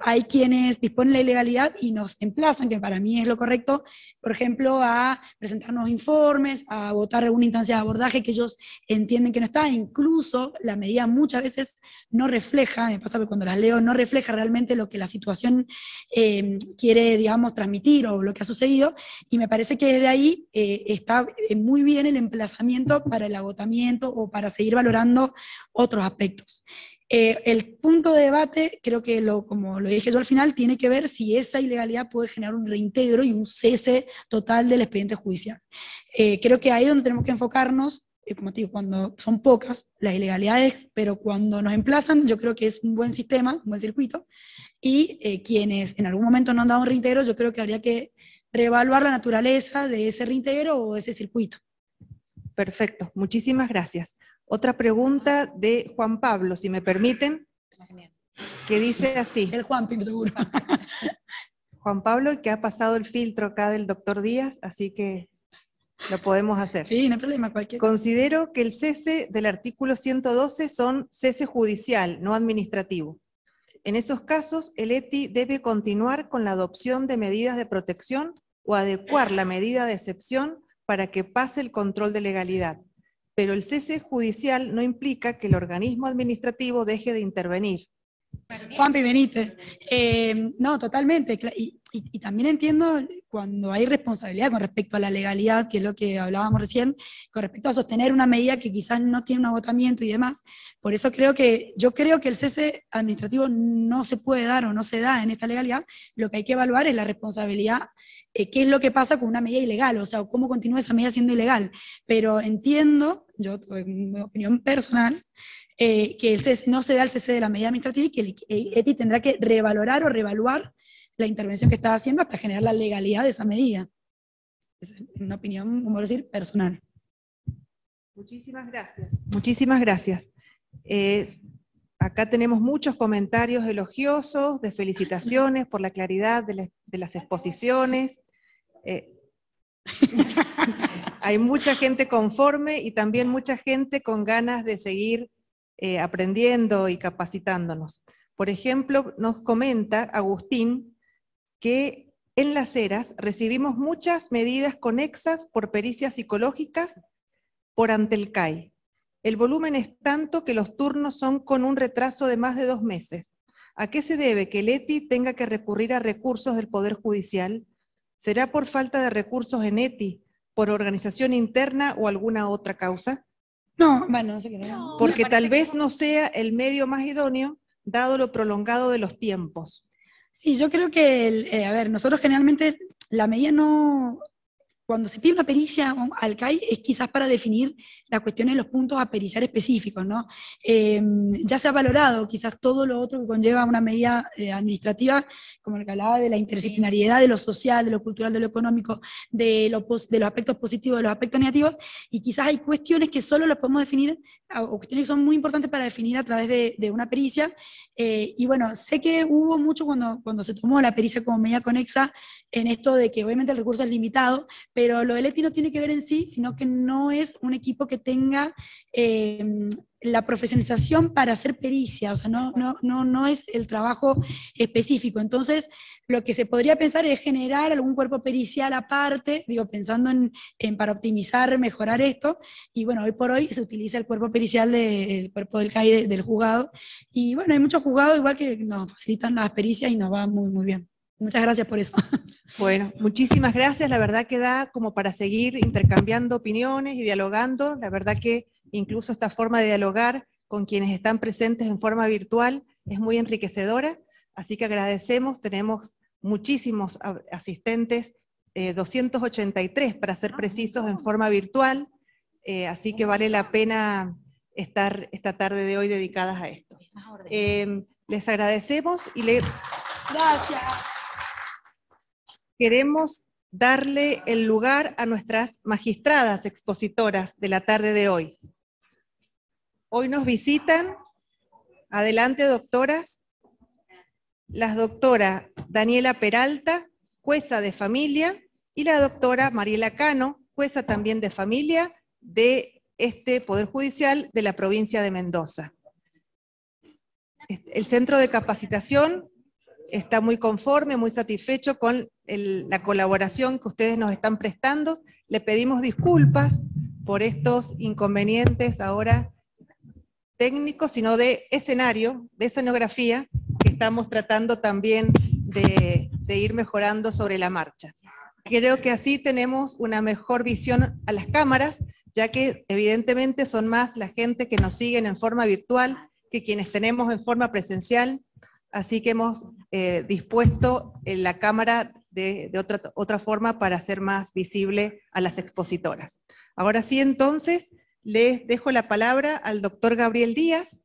Hay quienes disponen la ilegalidad y nos emplazan, que para mí es lo correcto, por ejemplo, a presentar nuevos informes, a votar alguna instancia de abordaje que ellos entienden que no está, incluso la medida muchas veces no refleja, me pasa que cuando las leo, no refleja realmente lo que la situación quiere, digamos, transmitir o lo que ha sucedido, y me parece que desde ahí está muy bien el emplazamiento para el agotamiento o para seguir valorando otros aspectos. El punto de debate, creo que como lo dije yo al final, tiene que ver si esa ilegalidad puede generar un reintegro y un cese total del expediente judicial. Creo que ahí es donde tenemos que enfocarnos, como te digo, cuando son pocas las ilegalidades, pero cuando nos emplazan, yo creo que es un buen sistema, un buen circuito, y quienes en algún momento no han dado un reintegro, yo creo que habría que reevaluar la naturaleza de ese reintegro o de ese circuito. Perfecto, muchísimas gracias. Otra pregunta de Juan Pablo, si me permiten, que dice así. El Juanpi, seguro. Juan Pablo, que ha pasado el filtro acá del doctor Díaz, así que lo podemos hacer. Sí, no hay problema, cualquier. Considero que el cese del artículo 112 son cese judicial, no administrativo. En esos casos, el ETI debe continuar con la adopción de medidas de protección o adecuar la medida de excepción para que pase el control de legalidad. Pero el cese judicial no implica que el organismo administrativo deje de intervenir. Juanpi, venite. No, totalmente. Y también entiendo cuando hay responsabilidad con respecto a la legalidad, que es lo que hablábamos recién, con respecto a sostener una medida que quizás no tiene un agotamiento y demás. Por eso yo creo que el cese administrativo no se puede dar o no se da en esta legalidad. Lo que hay que evaluar es la responsabilidad, qué es lo que pasa con una medida ilegal, o sea, cómo continúa esa medida siendo ilegal. Pero entiendo, yo en mi opinión personal, que el cese, no se da el cese de la medida administrativa y que el ETI tendrá que revalorar o reevaluar la intervención que está haciendo hasta generar la legalidad de esa medida. Es una opinión, como decir, personal. Muchísimas gracias. Muchísimas gracias. Acá tenemos muchos comentarios elogiosos, de felicitaciones por la claridad de las exposiciones. Hay mucha gente conforme y también mucha gente con ganas de seguir aprendiendo y capacitándonos. Por ejemplo, nos comenta Agustín que en Las Heras recibimos muchas medidas conexas por pericias psicológicas por Antelcai. El volumen es tanto que los turnos son con un retraso de más de 2 meses. ¿A qué se debe que el ETI tenga que recurrir a recursos del Poder Judicial? ¿Será por falta de recursos en ETI, por organización interna o alguna otra causa? No, bueno, no sé qué no. Porque tal vez no sea el medio más idóneo, dado lo prolongado de los tiempos. Sí, yo creo que, a ver, nosotros generalmente la medida no... Cuando se pide una pericia al CAI es quizás para definir las cuestiones de los puntos a periciar específicos, ¿no? Ya se ha valorado quizás todo lo otro que conlleva una medida administrativa, como el que hablaba de la interdisciplinariedad, de lo social, de lo cultural, de lo económico, de los aspectos positivos, de los aspectos negativos, y quizás hay cuestiones que solo las podemos definir, o cuestiones que son muy importantes para definir a través de una pericia, y bueno, sé que hubo mucho cuando se tomó la pericia como medida conexa, en esto de que obviamente el recurso es limitado, pero lo del ETI no tiene que ver en sí, sino que no es un equipo que tenga la profesionalización para hacer pericia, o sea, no es el trabajo específico. Entonces, lo que se podría pensar es generar algún cuerpo pericial aparte, digo, pensando para optimizar, mejorar esto, y bueno, hoy por hoy se utiliza el cuerpo pericial del cuerpo del CAI del juzgado, y bueno, hay muchos juzgados igual que nos facilitan las pericias y nos va muy, muy bien. Muchas gracias por eso. Bueno, muchísimas gracias. La verdad que da como para seguir intercambiando opiniones y dialogando. La verdad que incluso esta forma de dialogar con quienes están presentes en forma virtual es muy enriquecedora. Así que agradecemos, tenemos muchísimos asistentes, 283 para ser precisos en forma virtual. Así que vale la pena estar esta tarde de hoy dedicadas a esto. Les agradecemos y Gracias. queremos darle el lugar a nuestras magistradas expositoras de la tarde de hoy. Hoy nos visitan, adelante doctoras, la doctora Daniela Peralta, jueza de familia, y la doctora Mariela Cano, jueza también de familia de este Poder Judicial de la provincia de Mendoza. El centro de capacitación está muy conforme, muy satisfecho con la colaboración que ustedes nos están prestando. Le pedimos disculpas por estos inconvenientes ahora técnicos, sino de escenario, de escenografía, que estamos tratando también de ir mejorando sobre la marcha. Creo que así tenemos una mejor visión a las cámaras, ya que evidentemente son más la gente que nos siguen en forma virtual que quienes tenemos en forma presencial, así que hemos dispuesto la cámara de otra forma para hacer más visible a las expositoras. Ahora sí, entonces, les dejo la palabra al doctor Gabriel Díaz,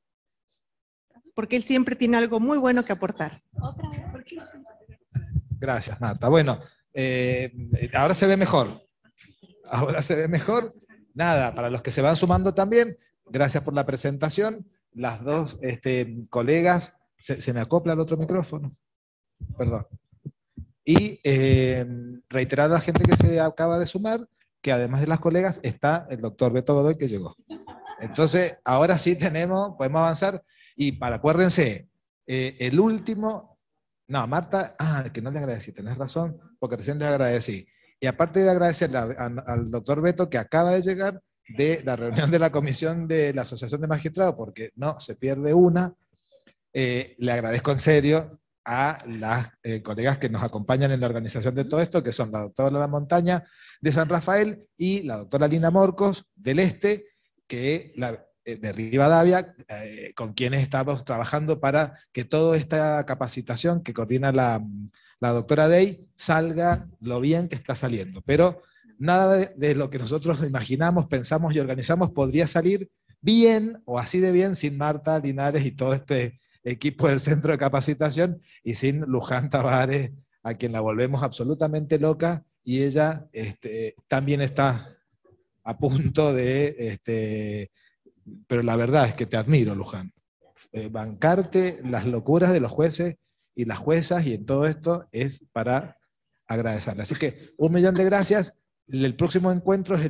porque él siempre tiene algo muy bueno que aportar. Gracias, Marta. Bueno, ahora se ve mejor. Ahora se ve mejor. Nada, para los que se van sumando también, gracias por la presentación. Las dos colegas, ¿se me acopla el otro micrófono? Perdón. Y reiterar a la gente que se acaba de sumar, que además de las colegas está el doctor Beto Godoy que llegó. Entonces, ahora sí podemos avanzar, y acuérdense, el último, no, Marta, que no le agradecí, tenés razón, porque recién le agradecí. Y aparte de agradecerle al doctor Beto, que acaba de llegar de la reunión de la comisión de la Asociación de Magistrados, porque no se pierde una, le agradezco en serio a las colegas que nos acompañan en la organización de todo esto, que son la doctora La Montaña de San Rafael y la doctora Lina Morcos del Este, de Rivadavia, con quienes estamos trabajando para que toda esta capacitación que coordina la doctora Dey salga lo bien que está saliendo. Pero nada de lo que nosotros imaginamos, pensamos y organizamos podría salir bien o así de bien sin Marta Linares y todo este equipo del centro de capacitación, y sin Luján Tavares, a quien la volvemos absolutamente loca, y ella también está a punto de... pero la verdad es que te admiro, Luján. Bancarte las locuras de los jueces y las juezas, y en todo esto es para agradecerle. Así que 1.000.000 de gracias. El próximo encuentro es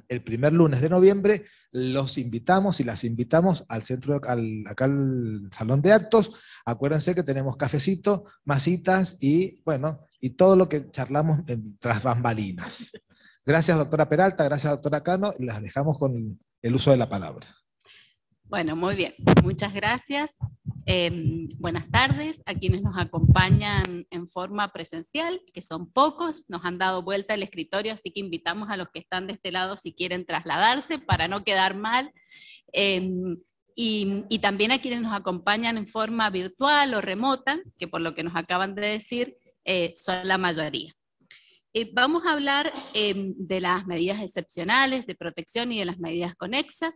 el primer lunes de noviembre. Los invitamos y las invitamos al centro, acá al salón de actos. Acuérdense que tenemos cafecito, masitas y, bueno, y todo lo que charlamos tras bambalinas. Gracias, doctora Peralta, gracias, doctora Cano, y las dejamos con el uso de la palabra. Bueno, muy bien, muchas gracias. Buenas tardes a quienes nos acompañan en forma presencial, que son pocos, nos han dado vuelta el escritorio, así que invitamos a los que están de este lado si quieren trasladarse para no quedar mal, y también a quienes nos acompañan en forma virtual o remota, que por lo que nos acaban de decir son la mayoría. Vamos a hablar de las medidas excepcionales de protección y de las medidas conexas.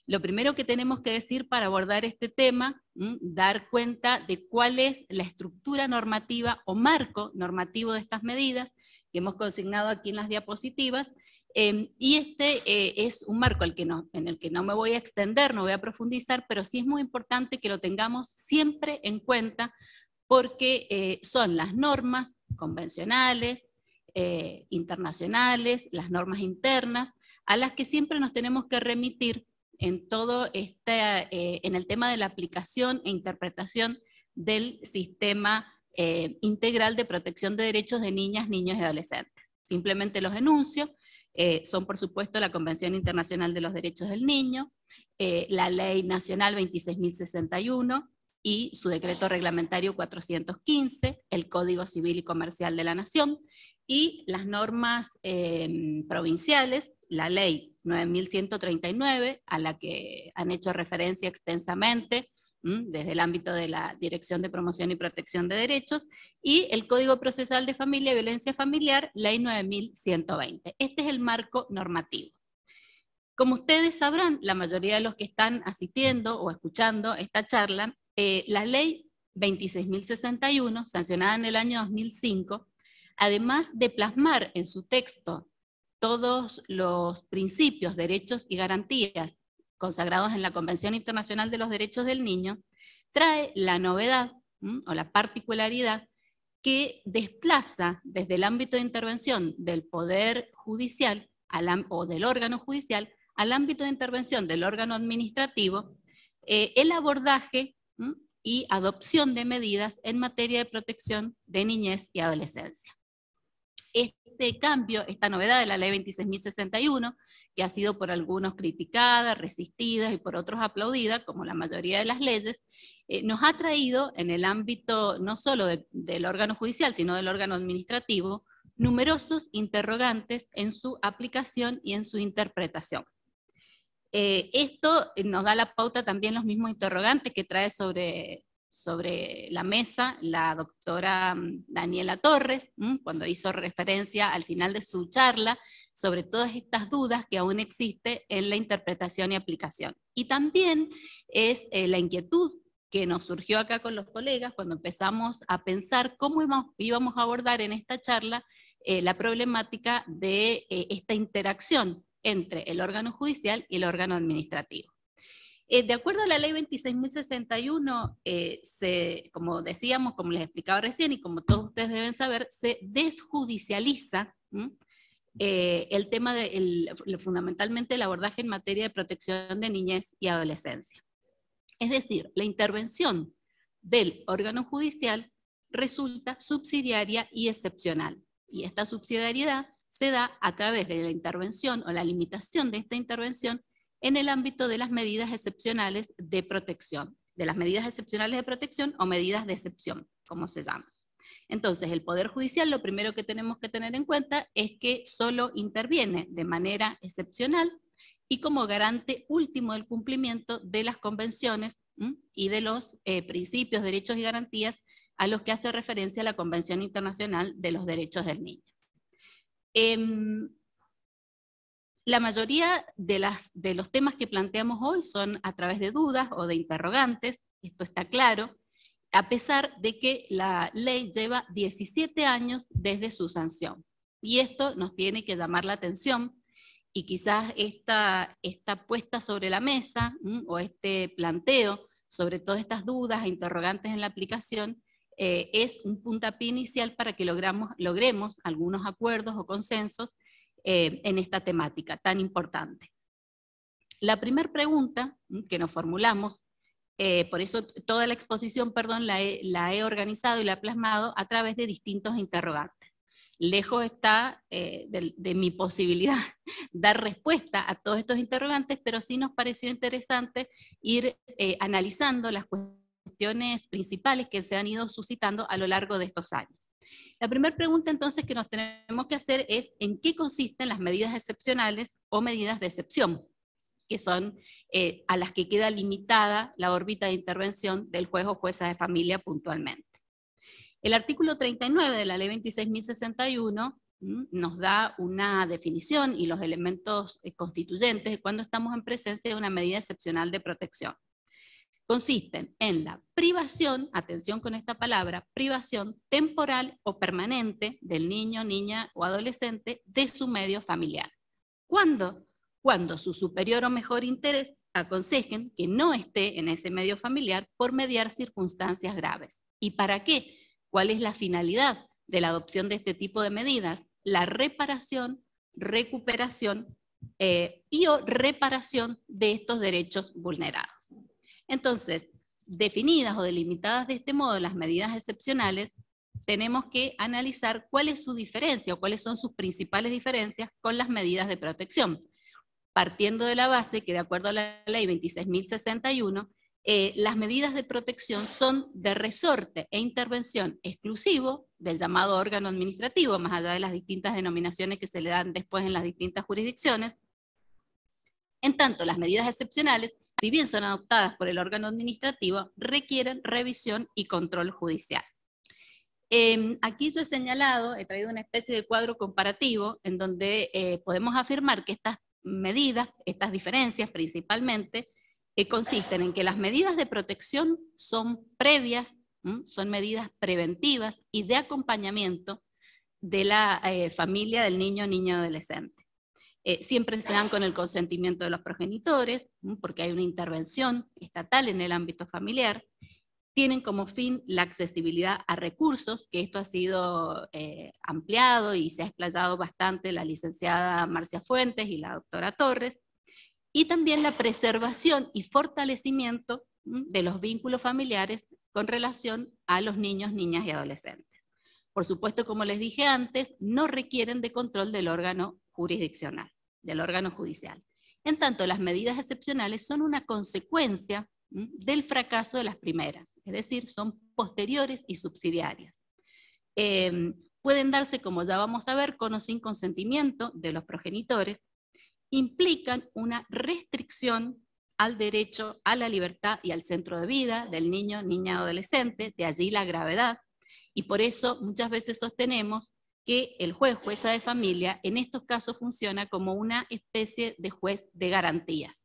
Lo primero que tenemos que decir para abordar este tema, dar cuenta de cuál es la estructura normativa o marco normativo de estas medidas que hemos consignado aquí en las diapositivas, y este es un marco en el que no me voy a extender, no voy a profundizar, pero sí es muy importante que lo tengamos siempre en cuenta, porque son las normas convencionales, internacionales, las normas internas, a las que siempre nos tenemos que remitir en todo en el tema de la aplicación e interpretación del sistema integral de protección de derechos de niñas, niños y adolescentes. Simplemente los enuncio, son por supuesto la Convención Internacional de los Derechos del Niño, la Ley Nacional 26.061 y su decreto reglamentario 415, el Código Civil y Comercial de la Nación, y las normas provinciales, la Ley 9.139, a la que han hecho referencia extensamente desde el ámbito de la Dirección de Promoción y Protección de Derechos, y el Código Procesal de Familia y Violencia Familiar, Ley 9.120. Este es el marco normativo. Como ustedes sabrán, la mayoría de los que están asistiendo o escuchando esta charla, la Ley 26.061, sancionada en el año 2005, además de plasmar en su texto todos los principios, derechos y garantías consagrados en la Convención Internacional de los Derechos del Niño, trae la novedad o la particularidad que desplaza desde el ámbito de intervención del Poder Judicial o del órgano judicial al ámbito de intervención del órgano administrativo el abordaje y adopción de medidas en materia de protección de niñez y adolescencia. Este cambio, esta novedad de la ley 26.061, que ha sido por algunos criticada, resistida y por otros aplaudida, como la mayoría de las leyes, nos ha traído en el ámbito no solo del órgano judicial, sino del órgano administrativo, numerosos interrogantes en su aplicación y en su interpretación. Esto nos da la pauta también los mismos interrogantes que trae sobre la mesa la doctora Daniela Torres, cuando hizo referencia al final de su charla sobre todas estas dudas que aún existen en la interpretación y aplicación. Y también es la inquietud que nos surgió acá con los colegas cuando empezamos a pensar cómo íbamos a abordar en esta charla la problemática de esta interacción entre el órgano judicial y el órgano administrativo. De acuerdo a la ley 26.061, como decíamos, como les explicaba recién y como todos ustedes deben saber, se desjudicializa el tema fundamentalmente el abordaje en materia de protección de niñez y adolescencia. Es decir, la intervención del órgano judicial resulta subsidiaria y excepcional. Y esta subsidiariedad se da a través de la intervención o la limitación de esta intervención en el ámbito de las medidas excepcionales de protección, o medidas de excepción, como se llama. Entonces, el Poder Judicial, lo primero que tenemos que tener en cuenta es que solo interviene de manera excepcional y como garante último del cumplimiento de las convenciones y de los principios, derechos y garantías a los que hace referencia la Convención Internacional de los Derechos del Niño. La mayoría de los temas que planteamos hoy son a través de dudas o de interrogantes, esto está claro, a pesar de que la ley lleva 17 años desde su sanción. Y esto nos tiene que llamar la atención, y quizás esta puesta sobre la mesa, o este planteo sobre todas estas dudas e interrogantes en la aplicación, es un puntapié inicial para que logremos algunos acuerdos o consensos en esta temática tan importante. La primera pregunta que nos formulamos, por eso toda la exposición, la he organizado y la he plasmado a través de distintos interrogantes. Lejos está de mi posibilidad dar respuesta a todos estos interrogantes, pero sí nos pareció interesante ir analizando las cuestiones principales que se han ido suscitando a lo largo de estos años. La primera pregunta entonces que nos tenemos que hacer es ¿en qué consisten las medidas excepcionales o medidas de excepción? Que son a las que queda limitada la órbita de intervención del juez o jueza de familia puntualmente. El artículo 39 de la ley 26.061 nos da una definición y los elementos constituyentes de cuando estamos en presencia de una medida excepcional de protección. Consisten en la privación, atención con esta palabra, privación temporal o permanente del niño, niña o adolescente de su medio familiar. ¿Cuándo? Cuando su superior o mejor interés aconsejen que no esté en ese medio familiar por mediar circunstancias graves. ¿Y para qué? ¿Cuál es la finalidad de la adopción de este tipo de medidas? La reparación, recuperación o reparación de estos derechos vulnerados. Entonces, definidas o delimitadas de este modo las medidas excepcionales, tenemos que analizar cuál es su diferencia o cuáles son sus principales diferencias con las medidas de protección. Partiendo de la base que de acuerdo a la ley 26.061, las medidas de protección son de resorte e intervención exclusivo del llamado órgano administrativo, más allá de las distintas denominaciones que se le dan después en las distintas jurisdicciones. En tanto, las medidas excepcionales, si bien son adoptadas por el órgano administrativo, requieren revisión y control judicial. Aquí yo he señalado, he traído una especie de cuadro comparativo en donde podemos afirmar que estas medidas, estas diferencias principalmente, consisten en que las medidas de protección son previas Son medidas preventivas y de acompañamiento de la familia del niño o niña adolescente. Siempre se dan con el consentimiento de los progenitores, porque hay una intervención estatal en el ámbito familiar. Tienen como fin la accesibilidad a recursos, que esto ha sido ampliado y se ha explayado bastante la licenciada Marcia Fuentes y la doctora Torres, y también la preservación y fortalecimiento de los vínculos familiares con relación a los niños, niñas y adolescentes. Por supuesto, como les dije antes, no requieren de control del órgano jurisdiccional, del órgano judicial. En tanto, las medidas excepcionales son una consecuencia del fracaso de las primeras, es decir, son posteriores y subsidiarias. Pueden darse, como ya vamos a ver, con o sin consentimiento de los progenitores, implican una restricción al derecho a la libertad y al centro de vida del niño, niña, adolescente, de allí la gravedad, y por eso muchas veces sostenemos que el juez, jueza de familia, en estos casos funciona como una especie de juez de garantías,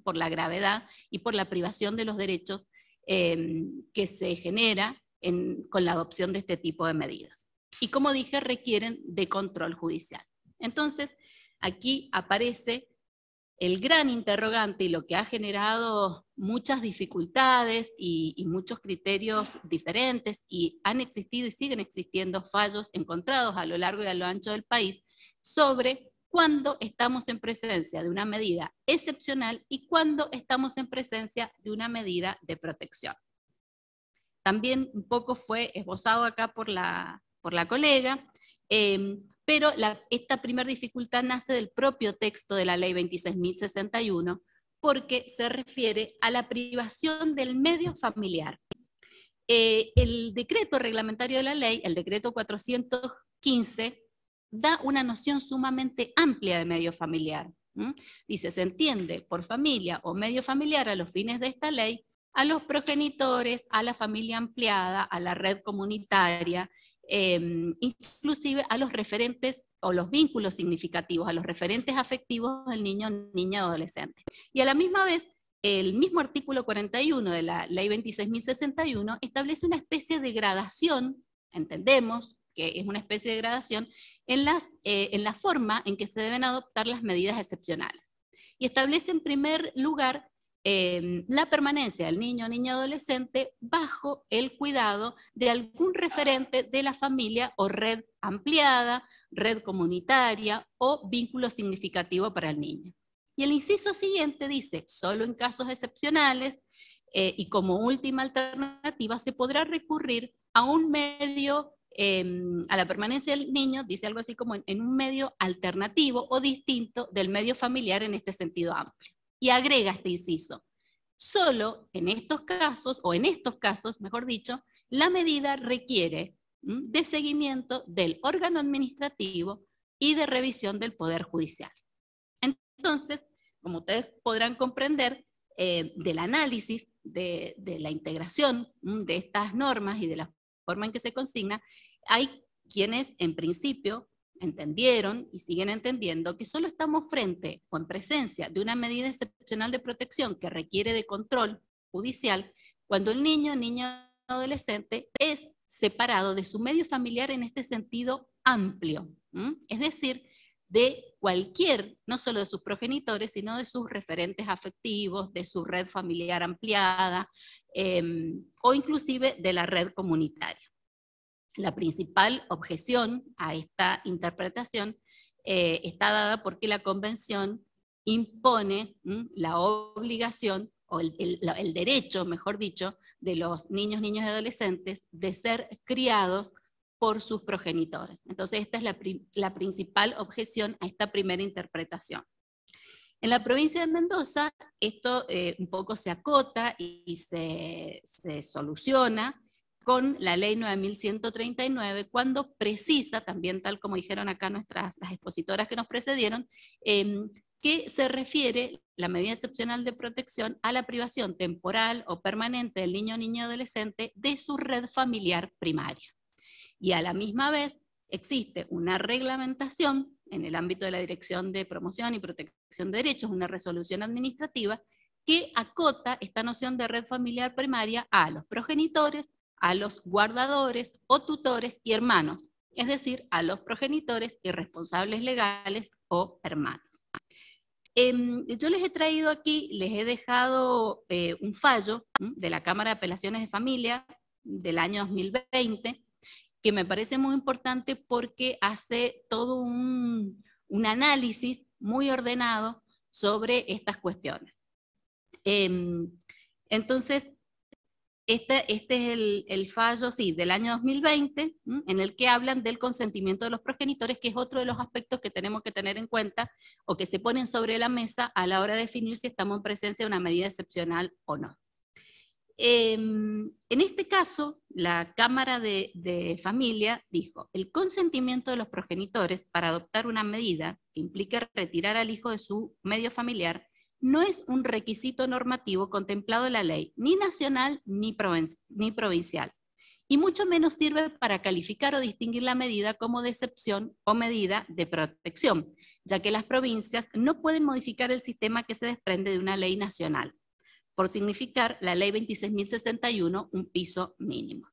por la gravedad y por la privación de los derechos que se genera con la adopción de este tipo de medidas. Y como dije, requieren de control judicial. Entonces, aquí aparece el gran interrogante y lo que ha generado muchas dificultades y muchos criterios diferentes, y han existido y siguen existiendo fallos encontrados a lo largo y a lo ancho del país sobre cuándo estamos en presencia de una medida excepcional y cuándo estamos en presencia de una medida de protección. También un poco fue esbozado acá por la colega, pero esta primera dificultad nace del propio texto de la ley 26.061, porque se refiere a la privación del medio familiar. El decreto reglamentario de la ley, el decreto 415, da una noción sumamente amplia de medio familiar. Dice, se entiende por familia o medio familiar a los fines de esta ley a los progenitores, a la familia ampliada, a la red comunitaria, inclusive a los referentes o los vínculos significativos, a los referentes afectivos del niño, niña o adolescente. Y a la misma vez, el mismo artículo 41 de la ley 26.061 establece una especie de gradación, entendemos que es una especie de gradación, en la forma en que se deben adoptar las medidas excepcionales. Y establece en primer lugar la permanencia del niño o niña adolescente bajo el cuidado de algún referente de la familia o red ampliada, red comunitaria o vínculo significativo para el niño. Y el inciso siguiente dice, solo en casos excepcionales y como última alternativa se podrá recurrir a un medio, a la permanencia del niño, dice algo así como en un medio alternativo o distinto del medio familiar en este sentido amplio. Y agrega este inciso, solo en estos casos, o en estos casos, mejor dicho, la medida requiere de seguimiento del órgano administrativo y de revisión del Poder Judicial. Entonces, como ustedes podrán comprender, del análisis de la integración de estas normas y de la forma en que se consigna, hay quienes en principio entendieron y siguen entendiendo que solo estamos frente o en presencia de una medida excepcional de protección que requiere de control judicial cuando el niño, niña o adolescente es separado de su medio familiar en este sentido amplio, es decir, de cualquier, no solo de sus progenitores, sino de sus referentes afectivos, de su red familiar ampliada, o inclusive de la red comunitaria. La principal objeción a esta interpretación está dada porque la Convención impone la obligación, o el derecho, mejor dicho, de los niños, niñas y adolescentes de ser criados por sus progenitores. Entonces esta es la principal objeción a esta primera interpretación. En la provincia de Mendoza esto un poco se acota y se soluciona con la ley 9.139, cuando precisa, también tal como dijeron acá las expositoras que nos precedieron, que se refiere la medida excepcional de protección a la privación temporal o permanente del niño, niña o adolescente de su red familiar primaria. Y a la misma vez existe una reglamentación en el ámbito de la Dirección de Promoción y Protección de Derechos, una resolución administrativa que acota esta noción de red familiar primaria a los progenitores, a los guardadores o tutores y hermanos, es decir, a los progenitores y responsables legales o hermanos. Yo les he traído aquí, les he dejado un fallo de la Cámara de Apelaciones de Familia del año 2020, que me parece muy importante porque hace todo un análisis muy ordenado sobre estas cuestiones. Entonces, este es el fallo, sí, del año 2020, en el que hablan del consentimiento de los progenitores, que es otro de los aspectos que tenemos que tener en cuenta o que se ponen sobre la mesa a la hora de definir si estamos en presencia de una medida excepcional o no. En este caso, la Cámara de Familia dijo: el consentimiento de los progenitores para adoptar una medida que implique retirar al hijo de su medio familiar no es un requisito normativo contemplado en la ley, ni nacional ni provincial, y mucho menos sirve para calificar o distinguir la medida como de excepción o medida de protección, ya que las provincias no pueden modificar el sistema que se desprende de una ley nacional, por significar la ley 26.061 un piso mínimo.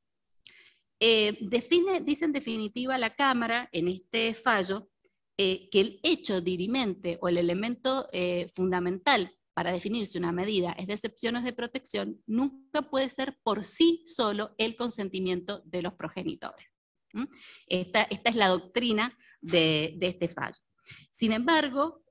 Dice en definitiva la Cámara en este fallo que el hecho dirimente o el elemento fundamental para definir si una medida es de excepción o es de protección nunca puede ser por sí solo el consentimiento de los progenitores. Esta es la doctrina de este fallo. Sin embargo,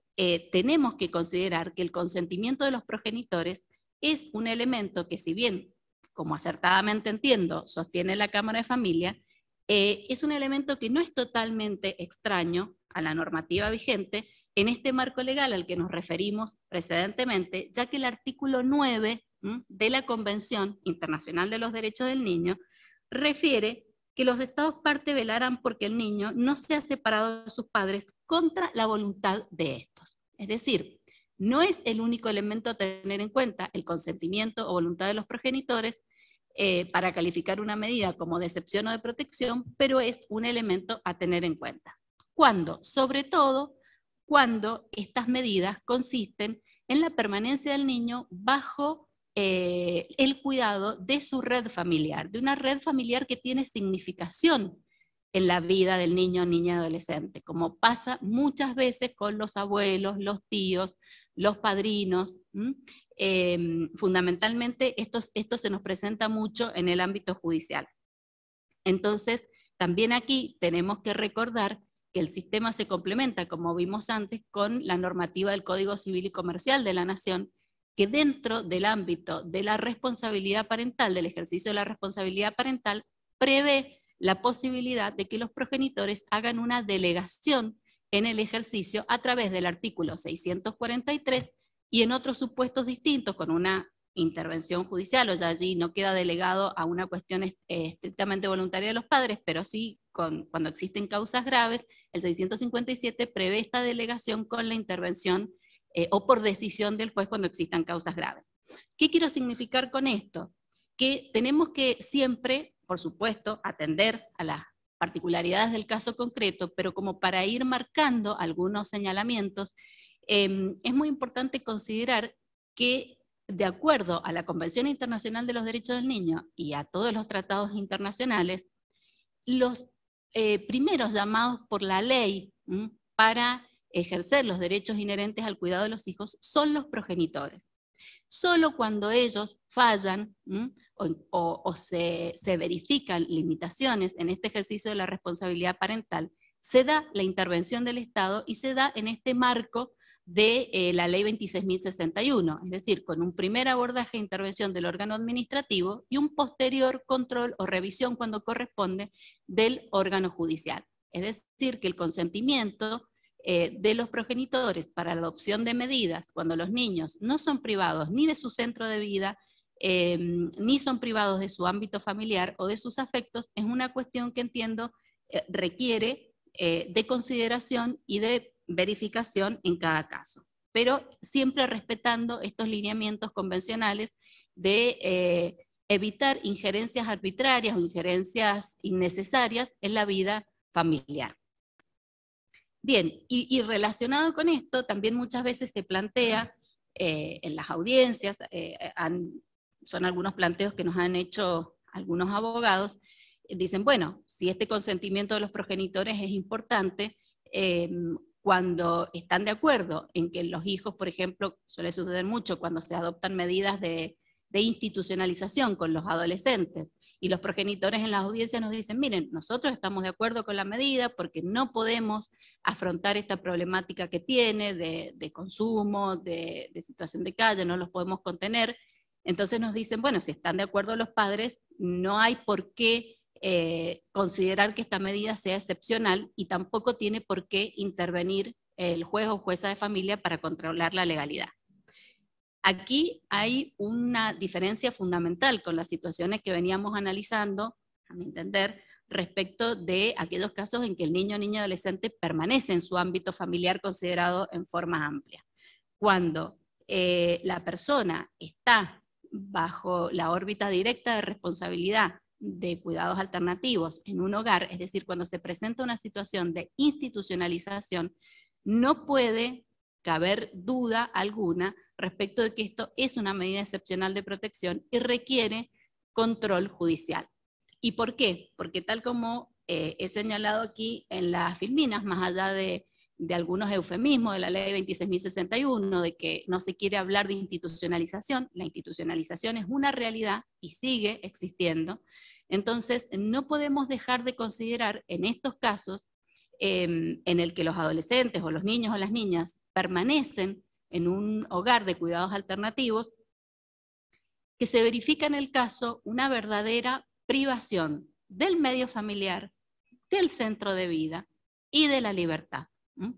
tenemos que considerar que el consentimiento de los progenitores es un elemento que, si bien, como acertadamente entiendo, sostiene la Cámara de Familia, es un elemento que no es totalmente extraño a la normativa vigente en este marco legal al que nos referimos precedentemente, ya que el artículo 9 de la Convención Internacional de los Derechos del Niño refiere que los Estados parte velarán porque el niño no sea separado de sus padres contra la voluntad de estos. Es decir, no es el único elemento a tener en cuenta el consentimiento o voluntad de los progenitores para calificar una medida como de excepción o de protección, pero es un elemento a tener en cuenta. ¿Cuándo? Sobre todo cuando estas medidas consisten en la permanencia del niño bajo el cuidado de su red familiar, de una red familiar que tiene significación en la vida del niño, niña y adolescente, como pasa muchas veces con los abuelos, los tíos, los padrinos. Fundamentalmente esto se nos presenta mucho en el ámbito judicial. Entonces, también aquí tenemos que recordar que el sistema se complementa, como vimos antes, con la normativa del Código Civil y Comercial de la Nación, que dentro del ámbito de la responsabilidad parental, del ejercicio de la responsabilidad parental, prevé la posibilidad de que los progenitores hagan una delegación en el ejercicio a través del artículo 643 y en otros supuestos distintos, con una intervención judicial, o ya allí no queda delegado a una cuestión estrictamente voluntaria de los padres, pero sí cuando existen causas graves, el 657 prevé esta delegación con la intervención o por decisión del juez cuando existan causas graves. ¿Qué quiero significar con esto? Que tenemos que siempre, por supuesto, atender a las particularidades del caso concreto, pero como para ir marcando algunos señalamientos, es muy importante considerar que, de acuerdo a la Convención Internacional de los Derechos del Niño y a todos los tratados internacionales, los primeros llamados por la ley para ejercer los derechos inherentes al cuidado de los hijos son los progenitores. Solo cuando ellos fallan o se verifican limitaciones en este ejercicio de la responsabilidad parental, se da la intervención del Estado y se da en este marco de la ley 26.061, es decir, con un primer abordaje e intervención del órgano administrativo y un posterior control o revisión cuando corresponde del órgano judicial. Es decir, que el consentimiento de los progenitores para la adopción de medidas cuando los niños no son privados ni de su centro de vida, ni son privados de su ámbito familiar o de sus afectos, es una cuestión que entiendo requiere de consideración y de verificación en cada caso, pero siempre respetando estos lineamientos convencionales de evitar injerencias arbitrarias o injerencias innecesarias en la vida familiar. Bien, y relacionado con esto, también muchas veces se plantea en las audiencias, son algunos planteos que nos han hecho algunos abogados dicen, bueno, si este consentimiento de los progenitores es importante, cuando están de acuerdo en que los hijos, por ejemplo, suele suceder mucho cuando se adoptan medidas de institucionalización con los adolescentes, y los progenitores en las audiencias nos dicen, miren, nosotros estamos de acuerdo con la medida porque no podemos afrontar esta problemática que tiene de consumo, de situación de calle, no los podemos contener. Entonces nos dicen, bueno, si están de acuerdo los padres, no hay por qué considerar que esta medida sea excepcional y tampoco tiene por qué intervenir el juez o jueza de familia para controlar la legalidad. Aquí hay una diferencia fundamental con las situaciones que veníamos analizando, a mi entender, respecto de aquellos casos en que el niño o niña adolescente permanece en su ámbito familiar considerado en forma amplia. Cuando la persona está bajo la órbita directa de responsabilidad de cuidados alternativos en un hogar, es decir, cuando se presenta una situación de institucionalización, no puede caber duda alguna respecto de que esto es una medida excepcional de protección y requiere control judicial. ¿Y por qué? Porque tal como he señalado aquí en las filminas, más allá de algunos eufemismos de la ley 26.061, de que no se quiere hablar de institucionalización, la institucionalización es una realidad y sigue existiendo, entonces no podemos dejar de considerar en estos casos en el que los adolescentes o los niños o las niñas permanecen en un hogar de cuidados alternativos, que se verifica en el caso una verdadera privación del medio familiar, del centro de vida y de la libertad.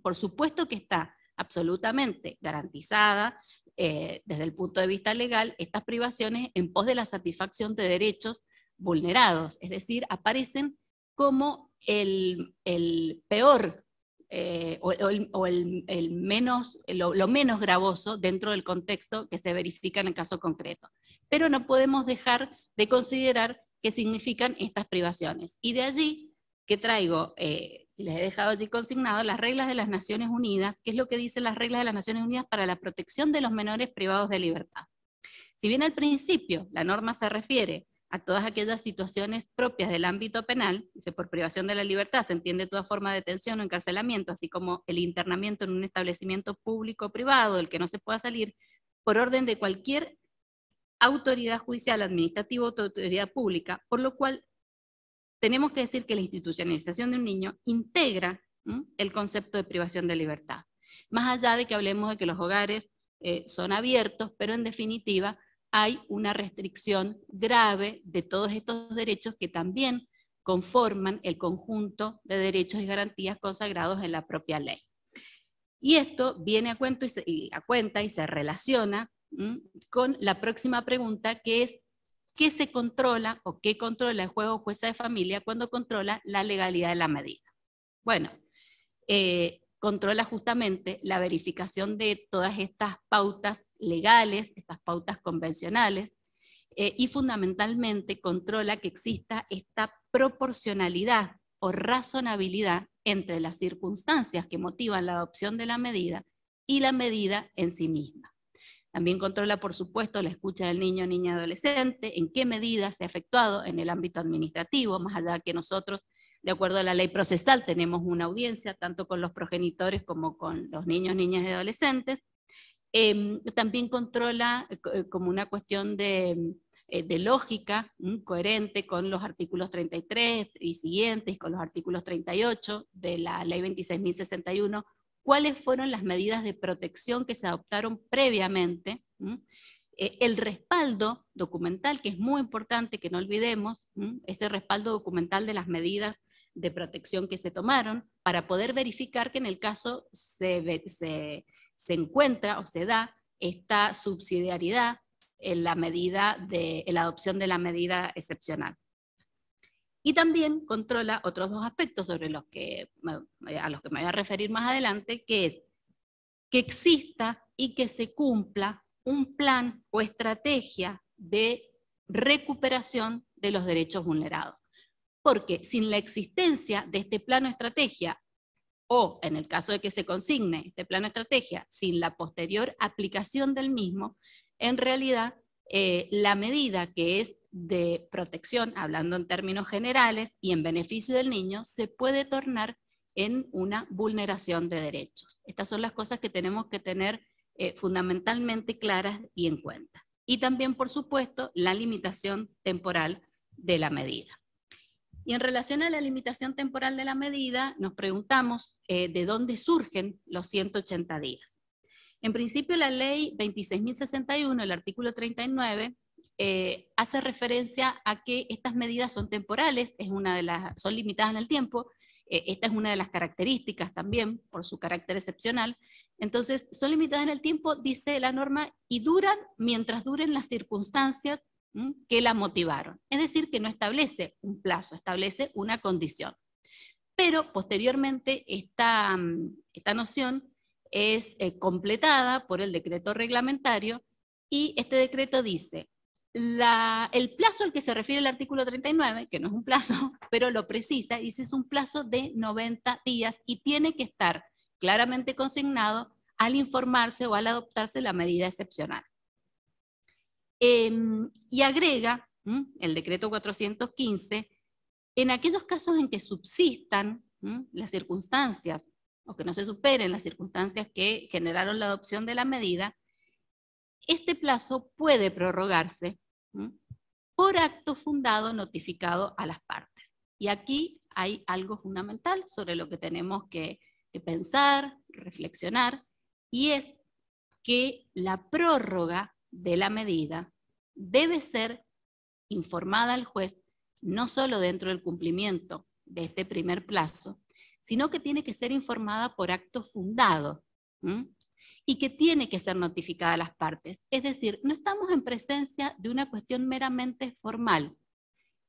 Por supuesto que está absolutamente garantizada desde el punto de vista legal estas privaciones en pos de la satisfacción de derechos vulnerados, es decir, aparecen como el peor lo menos gravoso dentro del contexto que se verifica en el caso concreto. Pero no podemos dejar de considerar qué significan estas privaciones. Y de allí que traigo, les he dejado allí consignado las reglas de las Naciones Unidas, que es lo que dicen las reglas de las Naciones Unidas para la protección de los menores privados de libertad. Si bien al principio la norma se refiere a todas aquellas situaciones propias del ámbito penal, dice, por privación de la libertad se entiende toda forma de detención o encarcelamiento, así como el internamiento en un establecimiento público o privado del que no se pueda salir, por orden de cualquier autoridad judicial, administrativa o autoridad pública, por lo cual tenemos que decir que la institucionalización de un niño integra el concepto de privación de libertad. Más allá de que hablemos de que los hogares son abiertos, pero en definitiva hay una restricción grave de todos estos derechos que también conforman el conjunto de derechos y garantías consagrados en la propia ley. Y esto viene a cuenta y se relaciona con la próxima pregunta, que es ¿qué se controla o qué controla el juez o jueza de familia cuando controla la legalidad de la medida? Bueno, controla justamente la verificación de todas estas pautas legales, estas pautas convencionales, y fundamentalmente controla que exista esta proporcionalidad o razonabilidad entre las circunstancias que motivan la adopción de la medida y la medida en sí misma. También controla, por supuesto, la escucha del niño, niña, adolescente, en qué medida se ha efectuado en el ámbito administrativo, más allá de que nosotros, de acuerdo a la ley procesal, tenemos una audiencia tanto con los progenitores como con los niños, niñas y adolescentes. También controla como una cuestión de lógica coherente con los artículos 33 y siguientes, con los artículos 38 de la ley 26.061, cuáles fueron las medidas de protección que se adoptaron previamente, el respaldo documental, que es muy importante que no olvidemos, ese respaldo documental de las medidas de protección que se tomaron, para poder verificar que en el caso se encuentra o se da esta subsidiariedad en la adopción de la medida excepcional. Y también controla otros dos aspectos sobre a los que me voy a referir más adelante, que es que exista y que se cumpla un plan o estrategia de recuperación de los derechos vulnerados. Porque sin la existencia de este plan o estrategia, o en el caso de que se consigne este plan o estrategia, sin la posterior aplicación del mismo, en realidad la medida, que es de protección, hablando en términos generales, y en beneficio del niño, se puede tornar en una vulneración de derechos. Estas son las cosas que tenemos que tener fundamentalmente claras y en cuenta. Y también, por supuesto, la limitación temporal de la medida. Y en relación a la limitación temporal de la medida, nos preguntamos de dónde surgen los 180 días. En principio, la ley 26.061, el artículo 39, hace referencia a que estas medidas son temporales, son limitadas en el tiempo. Esta es una de las características también, por su carácter excepcional. Entonces, son limitadas en el tiempo, dice la norma, y duran mientras duren las circunstancias que la motivaron. Es decir, que no establece un plazo, establece una condición. Pero posteriormente esta noción es completada por el decreto reglamentario, y este decreto dice: el plazo al que se refiere el artículo 39, que no es un plazo, pero lo precisa, dice es un plazo de 90 días y tiene que estar claramente consignado al informarse o al adoptarse la medida excepcional. Y agrega el decreto 415, en aquellos casos en que subsistan las circunstancias o que no se superen las circunstancias que generaron la adopción de la medida, este plazo puede prorrogarse por acto fundado notificado a las partes. Y aquí hay algo fundamental sobre lo que tenemos que pensar, reflexionar, y es que la prórroga de la medida debe ser informada al juez no solo dentro del cumplimiento de este primer plazo, sino que tiene que ser informada por acto fundado, y que tiene que ser notificada a las partes. Es decir, no estamos en presencia de una cuestión meramente formal,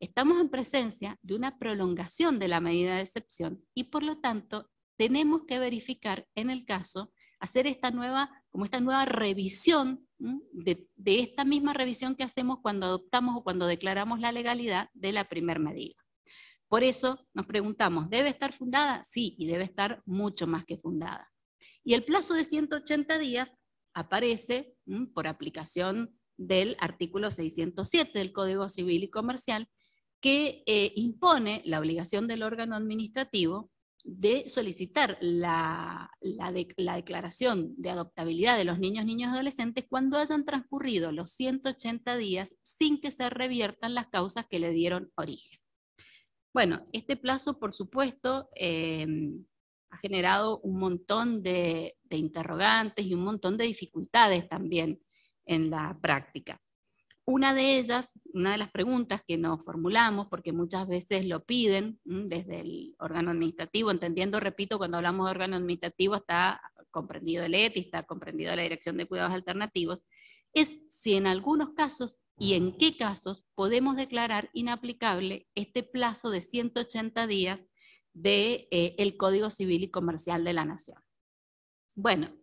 estamos en presencia de una prolongación de la medida de excepción, y por lo tanto tenemos que verificar en el caso, hacer esta nueva revisión, de esta misma revisión que hacemos cuando adoptamos o cuando declaramos la legalidad de la primera medida. Por eso nos preguntamos, ¿debe estar fundada? Sí, y debe estar mucho más que fundada. Y el plazo de 180 días aparece por aplicación del artículo 607 del Código Civil y Comercial, que impone la obligación del órgano administrativo de solicitar la declaración de adoptabilidad de los niños y adolescentes cuando hayan transcurrido los 180 días sin que se reviertan las causas que le dieron origen. Bueno, este plazo, por supuesto, ha generado un montón de interrogantes y un montón de dificultades también en la práctica. Una de ellas, una de las preguntas que nos formulamos, porque muchas veces lo piden desde el órgano administrativo, entendiendo, repito, cuando hablamos de órgano administrativo está comprendido el ETI, está comprendido la Dirección de Cuidados Alternativos, es si en algunos casos y en qué casos podemos declarar inaplicable este plazo de 180 días del Código Civil y Comercial de la Nación. Bueno,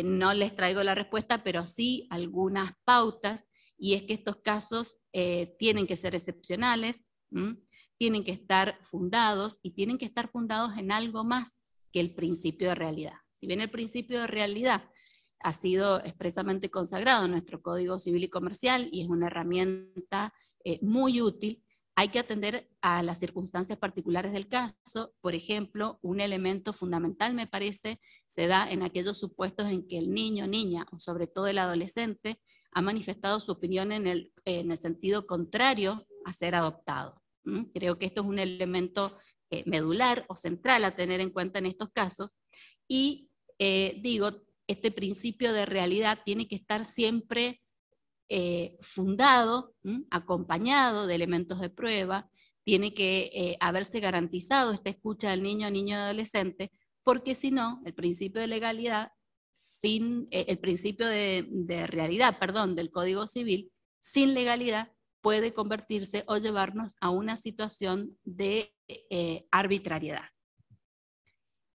no les traigo la respuesta, pero sí algunas pautas, y es que estos casos tienen que ser excepcionales, tienen que estar fundados, y tienen que estar fundados en algo más que el principio de realidad. Si bien el principio de realidad ha sido expresamente consagrado en nuestro Código Civil y Comercial, y es una herramienta muy útil, hay que atender a las circunstancias particulares del caso. Por ejemplo, un elemento fundamental, me parece, se da en aquellos supuestos en que el niño, niña, o sobre todo el adolescente, ha manifestado su opinión en el sentido contrario a ser adoptado. Creo que esto es un elemento medular o central a tener en cuenta en estos casos, y este principio de realidad tiene que estar siempre fundado, acompañado de elementos de prueba, tiene que haberse garantizado esta escucha del niño, niño y adolescente, porque si no, el principio de legalidad, el principio de realidad, perdón, del Código Civil, sin legalidad puede convertirse o llevarnos a una situación de arbitrariedad.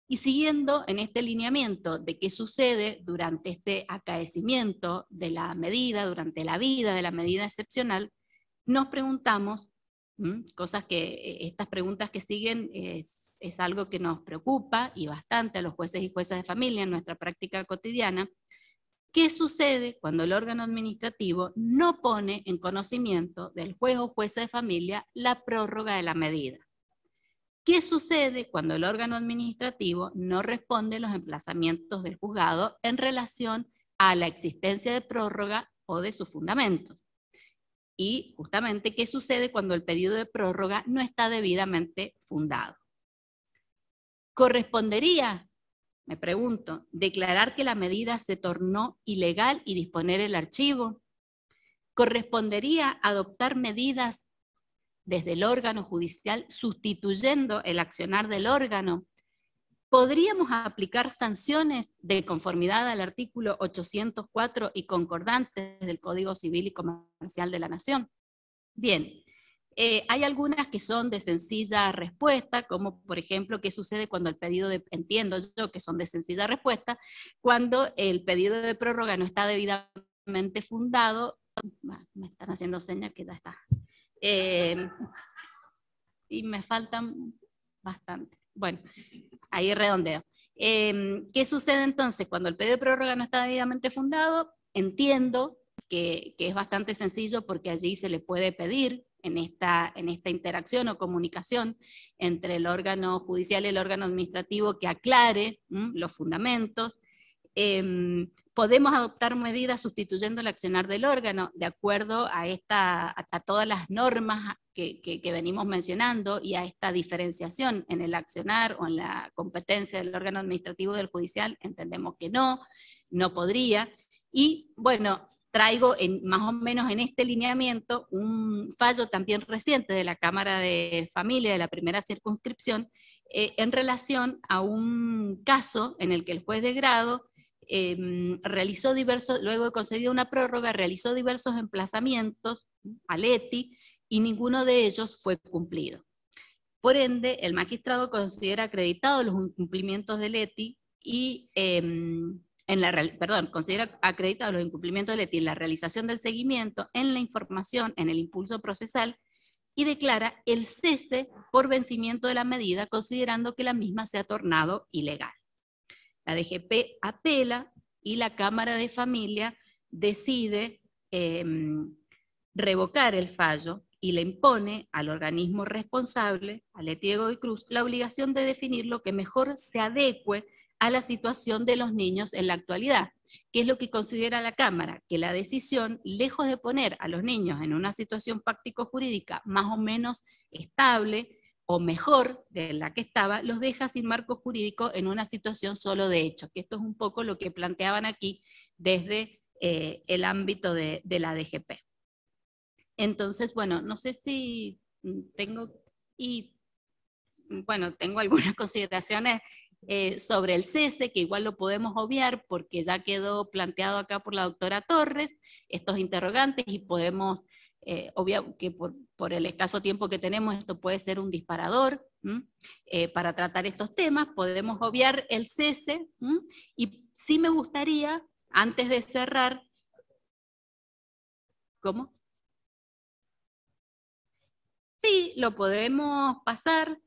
Y siguiendo en este lineamiento de qué sucede durante este acaecimiento de la medida, durante la vida de la medida excepcional, nos preguntamos, estas preguntas que siguen es algo que nos preocupa y bastante a los jueces y juezas de familia en nuestra práctica cotidiana, ¿Qué sucede cuando el órgano administrativo no pone en conocimiento del juez o jueza de familia la prórroga de la medida? ¿Qué sucede cuando el órgano administrativo no responde los emplazamientos del juzgado en relación a la existencia de prórroga o de sus fundamentos? Y justamente, ¿qué sucede cuando el pedido de prórroga no está debidamente fundado? ¿Correspondería, me pregunto, declarar que la medida se tornó ilegal y disponer el archivo? ¿Correspondería adoptar medidas desde el órgano judicial sustituyendo el accionar del órgano? ¿Podríamos aplicar sanciones de conformidad al artículo 804 y concordantes del Código Civil y Comercial de la Nación? Bien, hay algunas que son de sencilla respuesta, como por ejemplo, ¿qué sucede cuando el pedido de, entiendo yo que son de sencilla respuesta, cuando el pedido de prórroga no está debidamente fundado? Me están haciendo señas que ya está. Y me faltan bastante. Bueno, ahí redondeo. ¿Qué sucede entonces cuando el pedido de prórroga no está debidamente fundado? Entiendo que es bastante sencillo porque allí se le puede pedir en esta interacción o comunicación entre el órgano judicial y el órgano administrativo que aclare los fundamentos. Podemos adoptar medidas sustituyendo el accionar del órgano de acuerdo a todas las normas que venimos mencionando y a esta diferenciación en el accionar o en la competencia del órgano administrativo y del judicial. Entendemos que no podría. Y bueno, traigo más o menos en este lineamiento un fallo también reciente de la Cámara de Familia de la primera circunscripción en relación a un caso en el que el juez de grado realizó luego de concedida una prórroga, realizó diversos emplazamientos al ETI y ninguno de ellos fue cumplido. Por ende, el magistrado considera acreditados los incumplimientos del ETI y considera acreditados los incumplimientos del ETI en la realización del seguimiento, en la información, en el impulso procesal, y declara el cese por vencimiento de la medida, considerando que la misma se ha tornado ilegal. La DGP apela y la Cámara de Familia decide revocar el fallo y le impone al organismo responsable, al ETI de Godoy Cruz, la obligación de definir lo que mejor se adecue a la situación de los niños en la actualidad. ¿Qué es lo que considera la Cámara? Que la decisión, lejos de poner a los niños en una situación fáctico-jurídica más o menos estable, o mejor de la que estaba, los deja sin marco jurídico en una situación solo de hecho, que esto es un poco lo que planteaban aquí desde el ámbito de la DGP. Entonces, bueno, no sé si tengo algunas consideraciones sobre el cese, que igual lo podemos obviar porque ya quedó planteado acá por la doctora Torres, estos interrogantes, y podemos obviar que por el escaso tiempo que tenemos esto puede ser un disparador para tratar estos temas. Podemos obviar el cese y sí me gustaría, antes de cerrar, ¿cómo? Sí, lo podemos pasar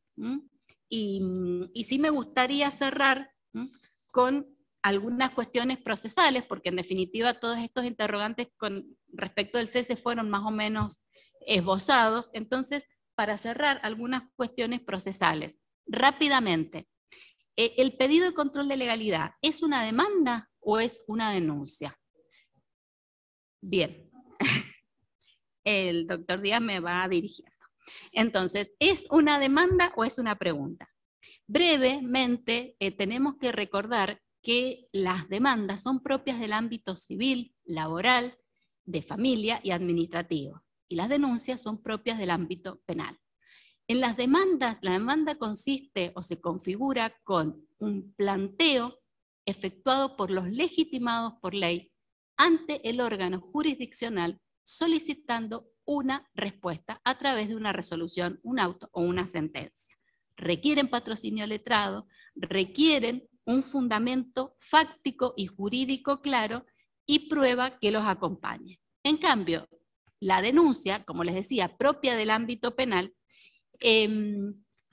y sí me gustaría cerrar con algunas cuestiones procesales, porque en definitiva todos estos interrogantes con respecto del cese fueron más o menos esbozados. Entonces, para cerrar, algunas cuestiones procesales. Rápidamente, ¿el pedido de control de legalidad es una demanda o es una denuncia? Bien, el doctor Díaz me va dirigiendo. Entonces, ¿es una demanda o es una pregunta? Brevemente, tenemos que recordar que las demandas son propias del ámbito civil, laboral, de familia y administrativo, y las denuncias son propias del ámbito penal. En las demandas, la demanda consiste o se configura con un planteo efectuado por los legitimados por ley ante el órgano jurisdiccional solicitando una respuesta a través de una resolución, un auto o una sentencia. Requieren patrocinio letrado, requieren un fundamento fáctico y jurídico claro y prueba que los acompañe. En cambio, la denuncia, como les decía, propia del ámbito penal,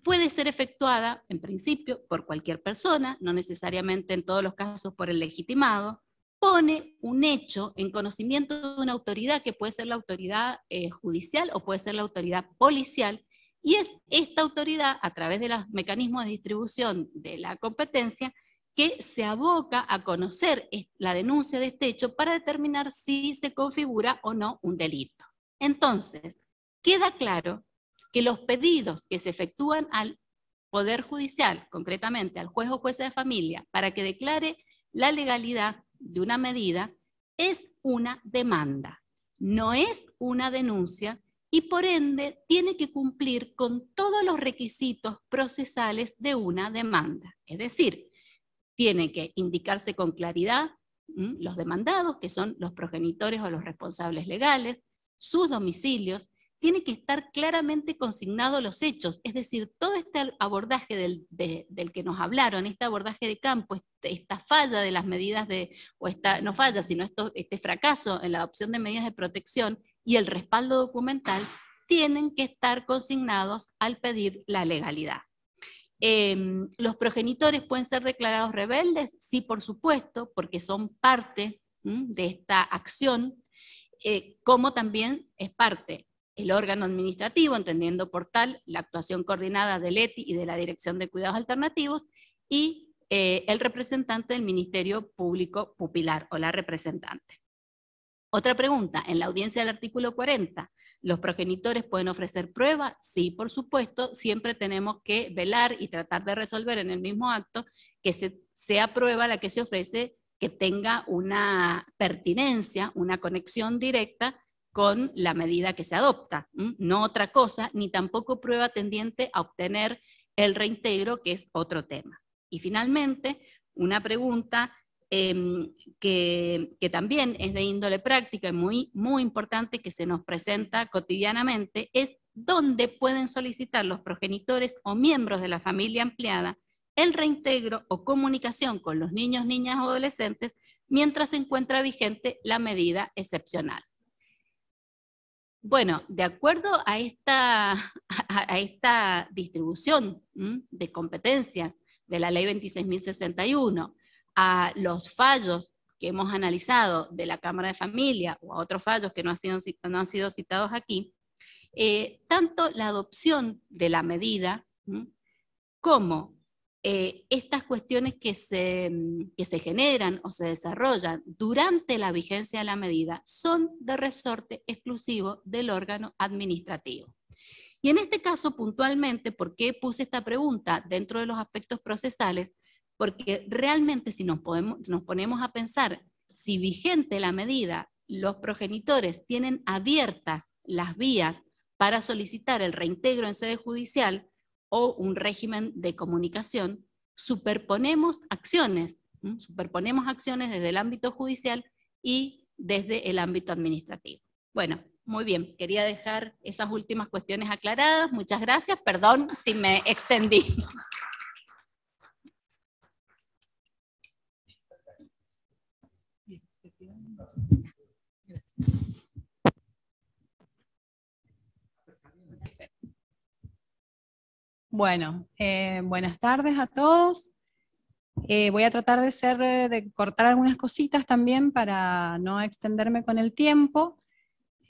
puede ser efectuada, en principio, por cualquier persona, no necesariamente en todos los casos por el legitimado, pone un hecho en conocimiento de una autoridad, que puede ser la autoridad judicial o puede ser la autoridad policial, y es esta autoridad, a través de los mecanismos de distribución de la competencia, que se aboca a conocer la denuncia de este hecho para determinar si se configura o no un delito. Entonces, queda claro que los pedidos que se efectúan al Poder Judicial, concretamente al juez o jueza de familia, para que declare la legalidad de una medida, es una demanda, no es una denuncia, y por ende tiene que cumplir con todos los requisitos procesales de una demanda. Es decir, tiene que indicarse con claridad los demandados, que son los progenitores o los responsables legales, sus domicilios, tiene que estar claramente consignados los hechos, es decir, todo este abordaje del que nos hablaron, este abordaje de campo, esta falla de las medidas no falla, sino este fracaso en la adopción de medidas de protección y el respaldo documental, tienen que estar consignados al pedir la legalidad. ¿Los progenitores pueden ser declarados rebeldes? Sí, por supuesto, porque son parte de esta acción, como también es parte el órgano administrativo, entendiendo por tal la actuación coordinada del ETI y de la Dirección de Cuidados Alternativos, y el representante del Ministerio Público Pupilar, o la representante. Otra pregunta, en la audiencia del artículo 40, ¿los progenitores pueden ofrecer prueba? Sí, por supuesto, siempre tenemos que velar y tratar de resolver en el mismo acto que sea prueba la que se ofrece, que tenga una pertinencia, una conexión directa con la medida que se adopta, no otra cosa, ni tampoco prueba tendiente a obtener el reintegro, que es otro tema. Y finalmente, una pregunta que también es de índole práctica y muy importante, que se nos presenta cotidianamente, es dónde pueden solicitar los progenitores o miembros de la familia ampliada el reintegro o comunicación con los niños, niñas o adolescentes mientras se encuentra vigente la medida excepcional. Bueno, de acuerdo a esta distribución de competencias de la Ley 26.061, a los fallos que hemos analizado de la Cámara de Familia o a otros fallos que no han sido citados aquí, tanto la adopción de la medida como estas cuestiones que se generan o se desarrollan durante la vigencia de la medida son de resorte exclusivo del órgano administrativo. Y en este caso, puntualmente, ¿por qué puse esta pregunta dentro de los aspectos procesales? Porque realmente si nos ponemos a pensar, si vigente la medida, los progenitores tienen abiertas las vías para solicitar el reintegro en sede judicial o un régimen de comunicación, superponemos acciones desde el ámbito judicial y desde el ámbito administrativo. Bueno, muy bien, quería dejar esas últimas cuestiones aclaradas. Muchas gracias, perdón si me extendí. Bueno, buenas tardes a todos. Voy a tratar de cortar algunas cositas también para no extenderme con el tiempo.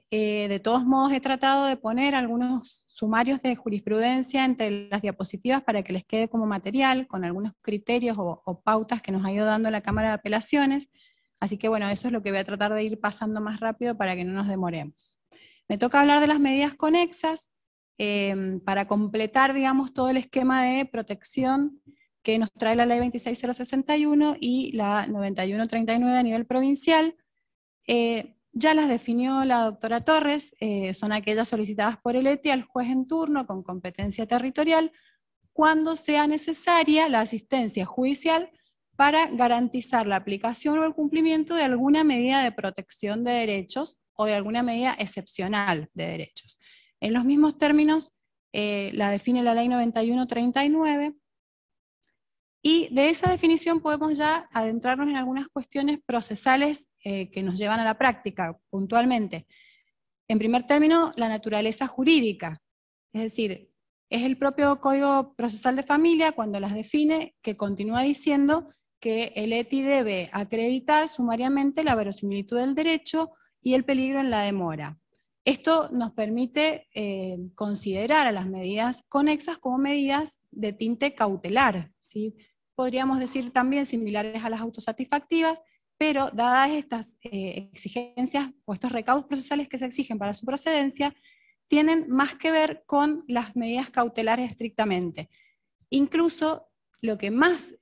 De todos modos he tratado de poner algunos sumarios de jurisprudencia entre las diapositivas para que les quede como material, con algunos criterios o pautas que nos ha ido dando la Cámara de Apelaciones. Así que bueno, eso es lo que voy a tratar de ir pasando más rápido para que no nos demoremos. Me toca hablar de las medidas conexas, para completar, digamos, todo el esquema de protección que nos trae la Ley 26.061 y la 91.39 a nivel provincial. Ya las definió la doctora Torres, son aquellas solicitadas por el ETI al juez en turno con competencia territorial, cuando sea necesaria la asistencia judicial para garantizar la aplicación o el cumplimiento de alguna medida de protección de derechos o de alguna medida excepcional de derechos. En los mismos términos la define la Ley 91.39, y de esa definición podemos ya adentrarnos en algunas cuestiones procesales que nos llevan a la práctica, puntualmente. En primer término, la naturaleza jurídica, es decir, es el propio Código Procesal de Familia cuando las define, que continúa diciendo que el ETI debe acreditar sumariamente la verosimilitud del derecho y el peligro en la demora. Esto nos permite considerar a las medidas conexas como medidas de tinte cautelar, ¿sí? Podríamos decir también similares a las autosatisfactivas, pero dadas estas exigencias o estos recaudos procesales que se exigen para su procedencia, tienen más que ver con las medidas cautelares estrictamente. Incluso lo que más,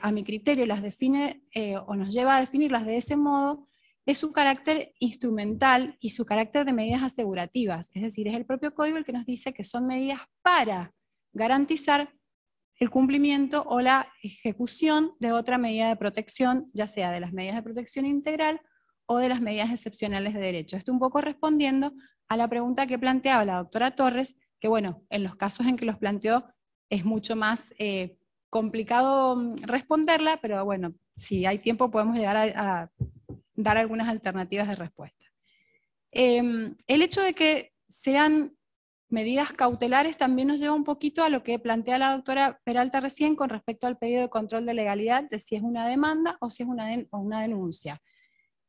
a mi criterio, las define o nos lleva a definirlas de ese modo, es su carácter instrumental y su carácter de medidas asegurativas. Es decir, es el propio código el que nos dice que son medidas para garantizar el cumplimiento o la ejecución de otra medida de protección, ya sea de las medidas de protección integral o de las medidas excepcionales de derecho. Esto un poco respondiendo a la pregunta que planteaba la doctora Torres, que bueno, en los casos en que los planteó es mucho más complicado responderla, pero bueno, si hay tiempo podemos llegar a dar algunas alternativas de respuesta. El hecho de que sean medidas cautelares también nos lleva un poquito a lo que plantea la doctora Peralta recién con respecto al pedido de control de legalidad, de si es una demanda o si es una denuncia.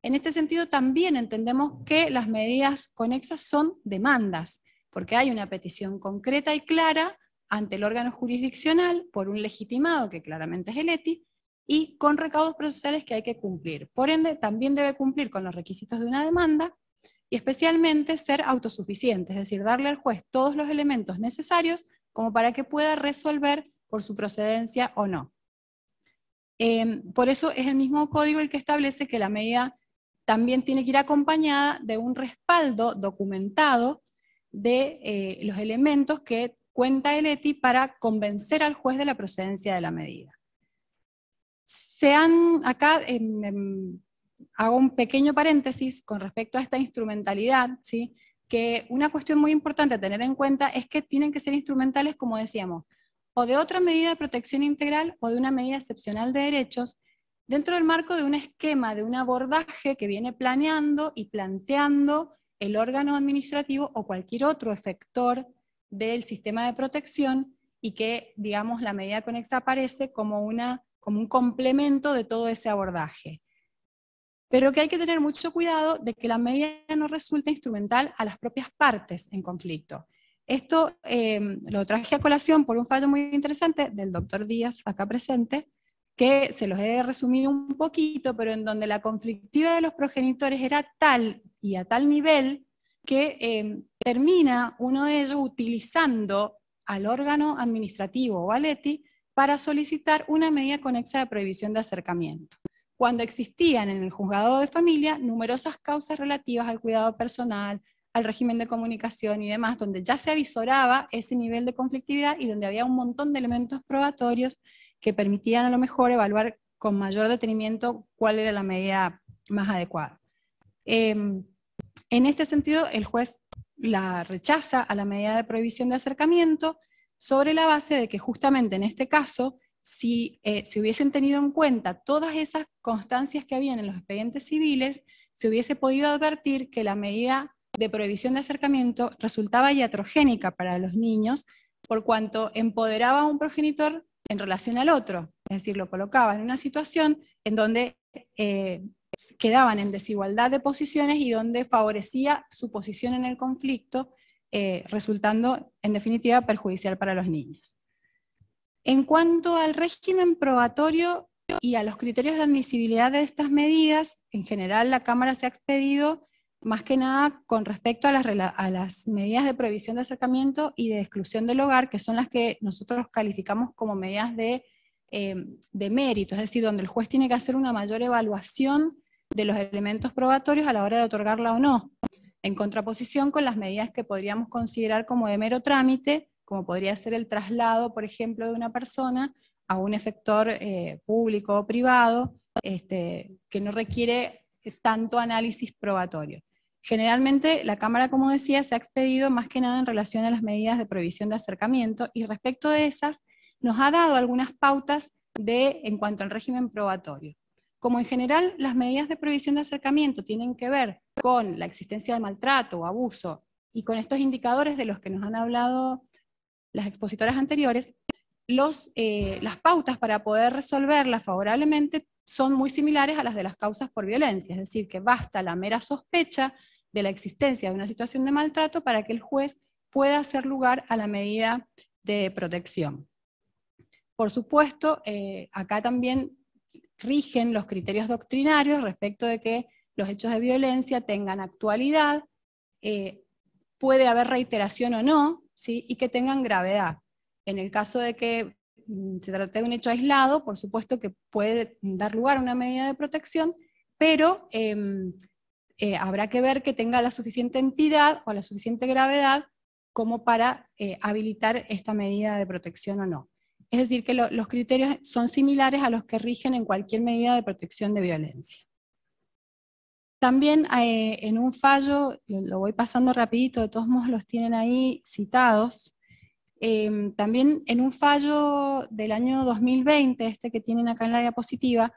En este sentido también entendemos que las medidas conexas son demandas, porque hay una petición concreta y clara ante el órgano jurisdiccional por un legitimado, que claramente es el ETI, y con recaudos procesales que hay que cumplir. Por ende, también debe cumplir con los requisitos de una demanda, y especialmente ser autosuficiente, es decir, darle al juez todos los elementos necesarios como para que pueda resolver por su procedencia o no. Por eso es el mismo código el que establece que la medida también tiene que ir acompañada de un respaldo documentado de los elementos que cuenta el ETI para convencer al juez de la procedencia de la medida. Acá hago un pequeño paréntesis con respecto a esta instrumentalidad, ¿sí? Que una cuestión muy importante a tener en cuenta es que tienen que ser instrumentales, como decíamos, o de otra medida de protección integral o de una medida excepcional de derechos, dentro del marco de un esquema, de un abordaje que viene planeando y planteando el órgano administrativo o cualquier otro efector del sistema de protección, y que, digamos, la medida conexa aparece como un complemento de todo ese abordaje. Pero que hay que tener mucho cuidado de que la medida no resulte instrumental a las propias partes en conflicto. Esto lo traje a colación por un fallo muy interesante del doctor Díaz, acá presente, que se los he resumido un poquito, pero en donde la conflictividad de los progenitores era tal y a tal nivel que termina uno de ellos utilizando al órgano administrativo o al ETI para solicitar una medida conexa de prohibición de acercamiento, cuando existían en el juzgado de familia numerosas causas relativas al cuidado personal, al régimen de comunicación y demás, donde ya se avisoraba ese nivel de conflictividad y donde había un montón de elementos probatorios que permitían a lo mejor evaluar con mayor detenimiento cuál era la medida más adecuada. En este sentido, el juez la rechaza a la medida de prohibición de acercamiento sobre la base de que justamente en este caso, si se hubiesen tenido en cuenta todas esas constancias que habían en los expedientes civiles, se hubiese podido advertir que la medida de prohibición de acercamiento resultaba iatrogénica para los niños, por cuanto empoderaba a un progenitor en relación al otro, es decir, lo colocaba en una situación en donde quedaban en desigualdad de posiciones y donde favorecía su posición en el conflicto, resultando en definitiva perjudicial para los niños. En cuanto al régimen probatorio y a los criterios de admisibilidad de estas medidas, en general la Cámara se ha expedido más que nada con respecto a las medidas de prohibición de acercamiento y de exclusión del hogar, que son las que nosotros calificamos como medidas de mérito, es decir, donde el juez tiene que hacer una mayor evaluación de los elementos probatorios a la hora de otorgarla o no, en contraposición con las medidas que podríamos considerar como de mero trámite, como podría ser el traslado, por ejemplo, de una persona a un efector público o privado, que no requiere tanto análisis probatorio. Generalmente la Cámara, como decía, se ha expedido más que nada en relación a las medidas de prohibición de acercamiento, y respecto de esas nos ha dado algunas pautas en cuanto al régimen probatorio. Como en general las medidas de prohibición de acercamiento tienen que ver con la existencia de maltrato o abuso, y con estos indicadores de los que nos han hablado las expositoras anteriores, las pautas para poder resolverlas favorablemente son muy similares a las de las causas por violencia, es decir, que basta la mera sospecha de la existencia de una situación de maltrato para que el juez pueda hacer lugar a la medida de protección. Por supuesto, acá también rigen los criterios doctrinarios respecto de que los hechos de violencia tengan actualidad, puede haber reiteración o no, ¿sí? Y que tengan gravedad. En el caso de que se trate de un hecho aislado, por supuesto que puede dar lugar a una medida de protección, pero habrá que ver que tenga la suficiente entidad o la suficiente gravedad como para habilitar esta medida de protección o no. Es decir, que los criterios son similares a los que rigen en cualquier medida de protección de violencia. También en un fallo, lo voy pasando rapidito, de todos modos los tienen ahí citados, también en un fallo del año 2020, este que tienen acá en la diapositiva,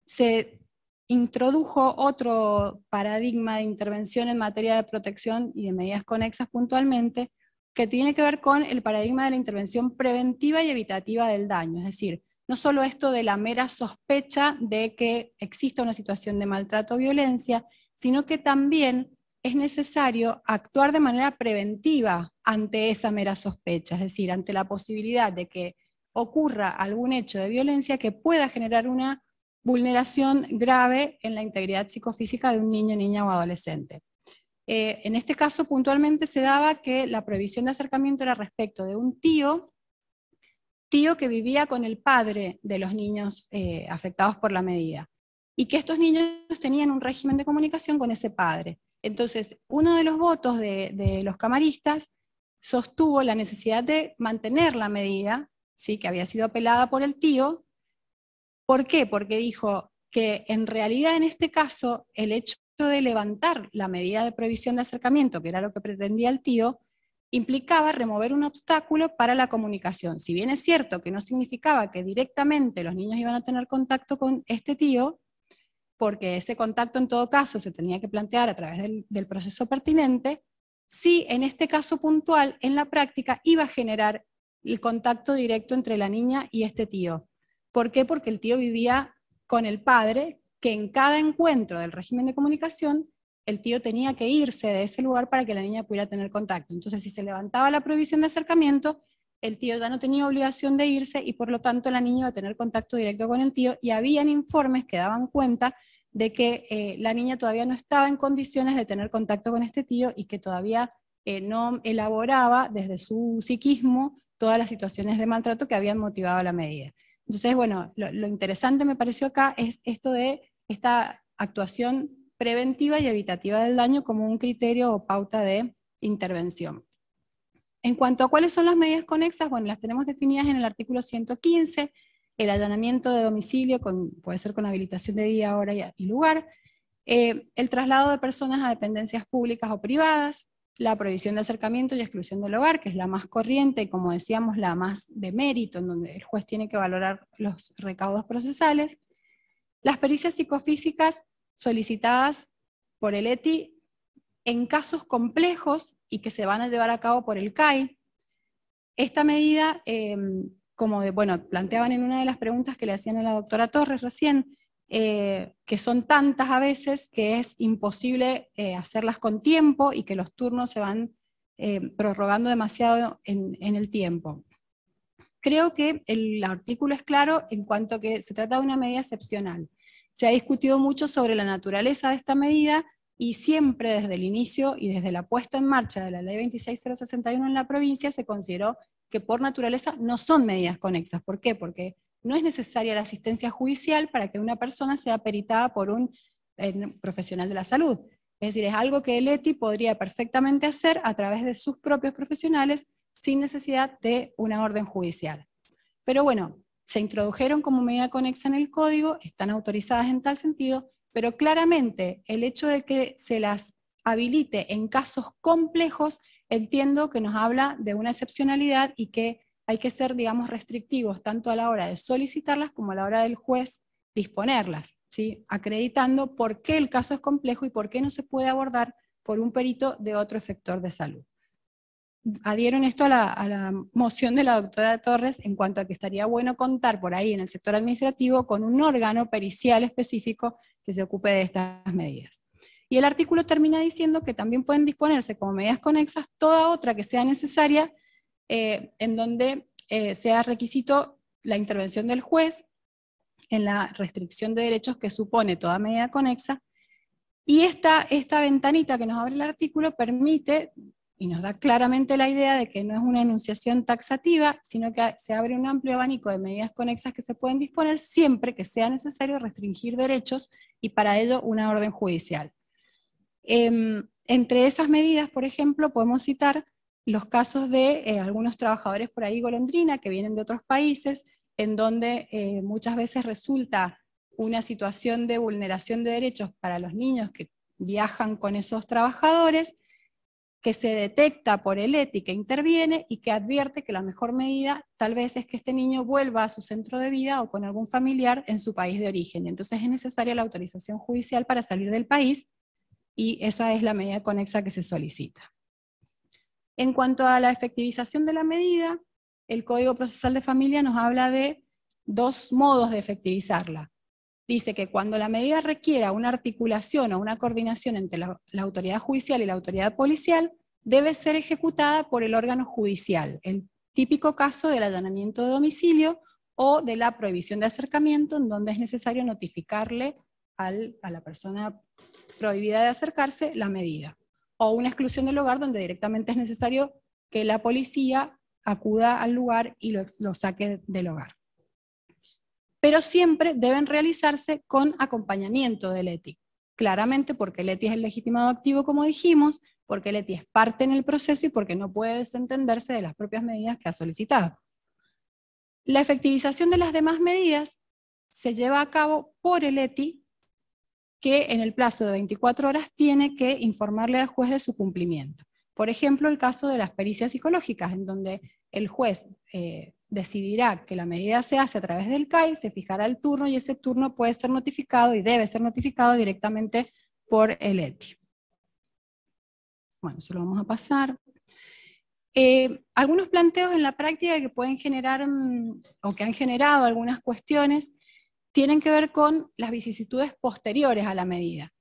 se introdujo otro paradigma de intervención en materia de protección y de medidas conexas puntualmente, que tiene que ver con el paradigma de la intervención preventiva y evitativa del daño, es decir, no solo esto de la mera sospecha de que exista una situación de maltrato o violencia, sino que también es necesario actuar de manera preventiva ante esa mera sospecha, es decir, ante la posibilidad de que ocurra algún hecho de violencia que pueda generar una vulneración grave en la integridad psicofísica de un niño, niña o adolescente. En este caso puntualmente se daba que la prohibición de acercamiento era respecto de un tío que vivía con el padre de los niños afectados por la medida, y que estos niños tenían un régimen de comunicación con ese padre. Entonces, uno de los votos de los camaristas sostuvo la necesidad de mantener la medida, ¿sí?, que había sido apelada por el tío. ¿Por qué? Porque dijo que en realidad en este caso el hecho de levantar la medida de prohibición de acercamiento, que era lo que pretendía el tío, implicaba remover un obstáculo para la comunicación. Si bien es cierto que no significaba que directamente los niños iban a tener contacto con este tío, porque ese contacto en todo caso se tenía que plantear a través del proceso pertinente, sí en este caso puntual, en la práctica, iba a generar el contacto directo entre la niña y este tío. ¿Por qué? Porque el tío vivía con el padre, que en cada encuentro del régimen de comunicación, el tío tenía que irse de ese lugar para que la niña pudiera tener contacto. Entonces, si se levantaba la prohibición de acercamiento, el tío ya no tenía obligación de irse y por lo tanto la niña iba a tener contacto directo con el tío, y habían informes que daban cuenta de que la niña todavía no estaba en condiciones de tener contacto con este tío y que todavía no elaboraba desde su psiquismo todas las situaciones de maltrato que habían motivado la medida. Entonces, bueno, lo interesante me pareció acá es esto de esta actuación preventiva y evitativa del daño como un criterio o pauta de intervención. En cuanto a cuáles son las medidas conexas, bueno, las tenemos definidas en el artículo 115, el allanamiento de domicilio, puede ser con habilitación de día, hora y lugar, el traslado de personas a dependencias públicas o privadas, la prohibición de acercamiento y exclusión del hogar, que es la más corriente y, como decíamos, la más de mérito, en donde el juez tiene que valorar los recaudos procesales, las pericias psicofísicas solicitadas por el ETI en casos complejos y que se van a llevar a cabo por el CAI. Esta medida, como planteaban en una de las preguntas que le hacían a la doctora Torres recién, que son tantas a veces que es imposible hacerlas con tiempo y que los turnos se van prorrogando demasiado en el tiempo. Creo que el artículo es claro en cuanto a que se trata de una medida excepcional. Se ha discutido mucho sobre la naturaleza de esta medida y siempre desde el inicio y desde la puesta en marcha de la ley 26061 en la provincia se consideró que por naturaleza no son medidas conexas. ¿Por qué? Porque no es necesaria la asistencia judicial para que una persona sea peritada por un profesional de la salud. Es decir, es algo que el ETI podría perfectamente hacer a través de sus propios profesionales sin necesidad de una orden judicial. Pero bueno, se introdujeron como medida conexa en el código, están autorizadas en tal sentido, pero claramente el hecho de que se las habilite en casos complejos, entiendo que nos habla de una excepcionalidad y que hay que ser, digamos, restrictivos tanto a la hora de solicitarlas como a la hora del juez disponerlas, ¿sí?, acreditando por qué el caso es complejo y por qué no se puede abordar por un perito de otro efector de salud. adhieron esto a la moción de la doctora Torres en cuanto a que estaría bueno contar por ahí en el sector administrativo con un órgano pericial específico que se ocupe de estas medidas. Y el artículo termina diciendo que también pueden disponerse como medidas conexas toda otra que sea necesaria en donde sea requisito la intervención del juez en la restricción de derechos que supone toda medida conexa. Y esta ventanita que nos abre el artículo permite y nos da claramente la idea de que no es una enunciación taxativa, sino que se abre un amplio abanico de medidas conexas que se pueden disponer siempre que sea necesario restringir derechos y para ello una orden judicial. Entre esas medidas, por ejemplo, podemos citar los casos de algunos trabajadores por ahí golondrina que vienen de otros países, en donde muchas veces resulta una situación de vulneración de derechos para los niños que viajan con esos trabajadores, que se detecta por el ETI que interviene y que advierte que la mejor medida tal vez es que este niño vuelva a su centro de vida o con algún familiar en su país de origen. Entonces es necesaria la autorización judicial para salir del país y esa es la medida conexa que se solicita. En cuanto a la efectivización de la medida, el Código Procesal de Familia nos habla de dos modos de efectivizarla. Dice que cuando la medida requiera una articulación o una coordinación entre la autoridad judicial y la autoridad policial, debe ser ejecutada por el órgano judicial. El típico caso del allanamiento de domicilio o de la prohibición de acercamiento, en donde es necesario notificarle a la persona prohibida de acercarse la medida. O una exclusión del hogar, donde directamente es necesario que la policía acuda al lugar y lo saque del hogar. Pero siempre deben realizarse con acompañamiento del ETI. Claramente porque el ETI es el legitimado activo, como dijimos, porque el ETI es parte en el proceso y porque no puede desentenderse de las propias medidas que ha solicitado. La efectivización de las demás medidas se lleva a cabo por el ETI, que en el plazo de 24 horas tiene que informarle al juez de su cumplimiento. Por ejemplo, el caso de las pericias psicológicas, en donde el juez decidirá que la medida se hace a través del CAI, se fijará el turno y ese turno puede ser notificado y debe ser notificado directamente por el ETI. Bueno, eso lo vamos a pasar. Algunos planteos en la práctica que pueden generar, o que han generado algunas cuestiones, tienen que ver con las vicisitudes posteriores a la medida.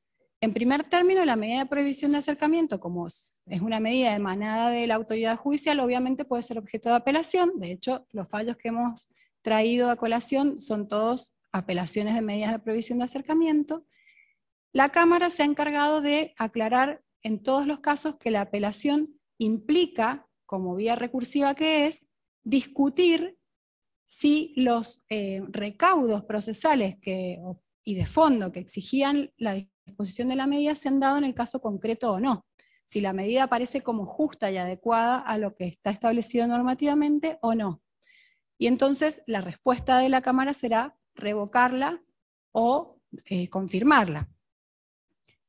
En primer término, la medida de prohibición de acercamiento, como es una medida emanada de la autoridad judicial, obviamente puede ser objeto de apelación. De hecho, los fallos que hemos traído a colación son todos apelaciones de medidas de prohibición de acercamiento. La Cámara se ha encargado de aclarar en todos los casos que la apelación implica, como vía recursiva que es, discutir si los recaudos procesales y de fondo que exigían la disposición de la medida se han dado en el caso concreto o no. Si la medida parece como justa y adecuada a lo que está establecido normativamente o no. Y entonces la respuesta de la Cámara será revocarla o confirmarla.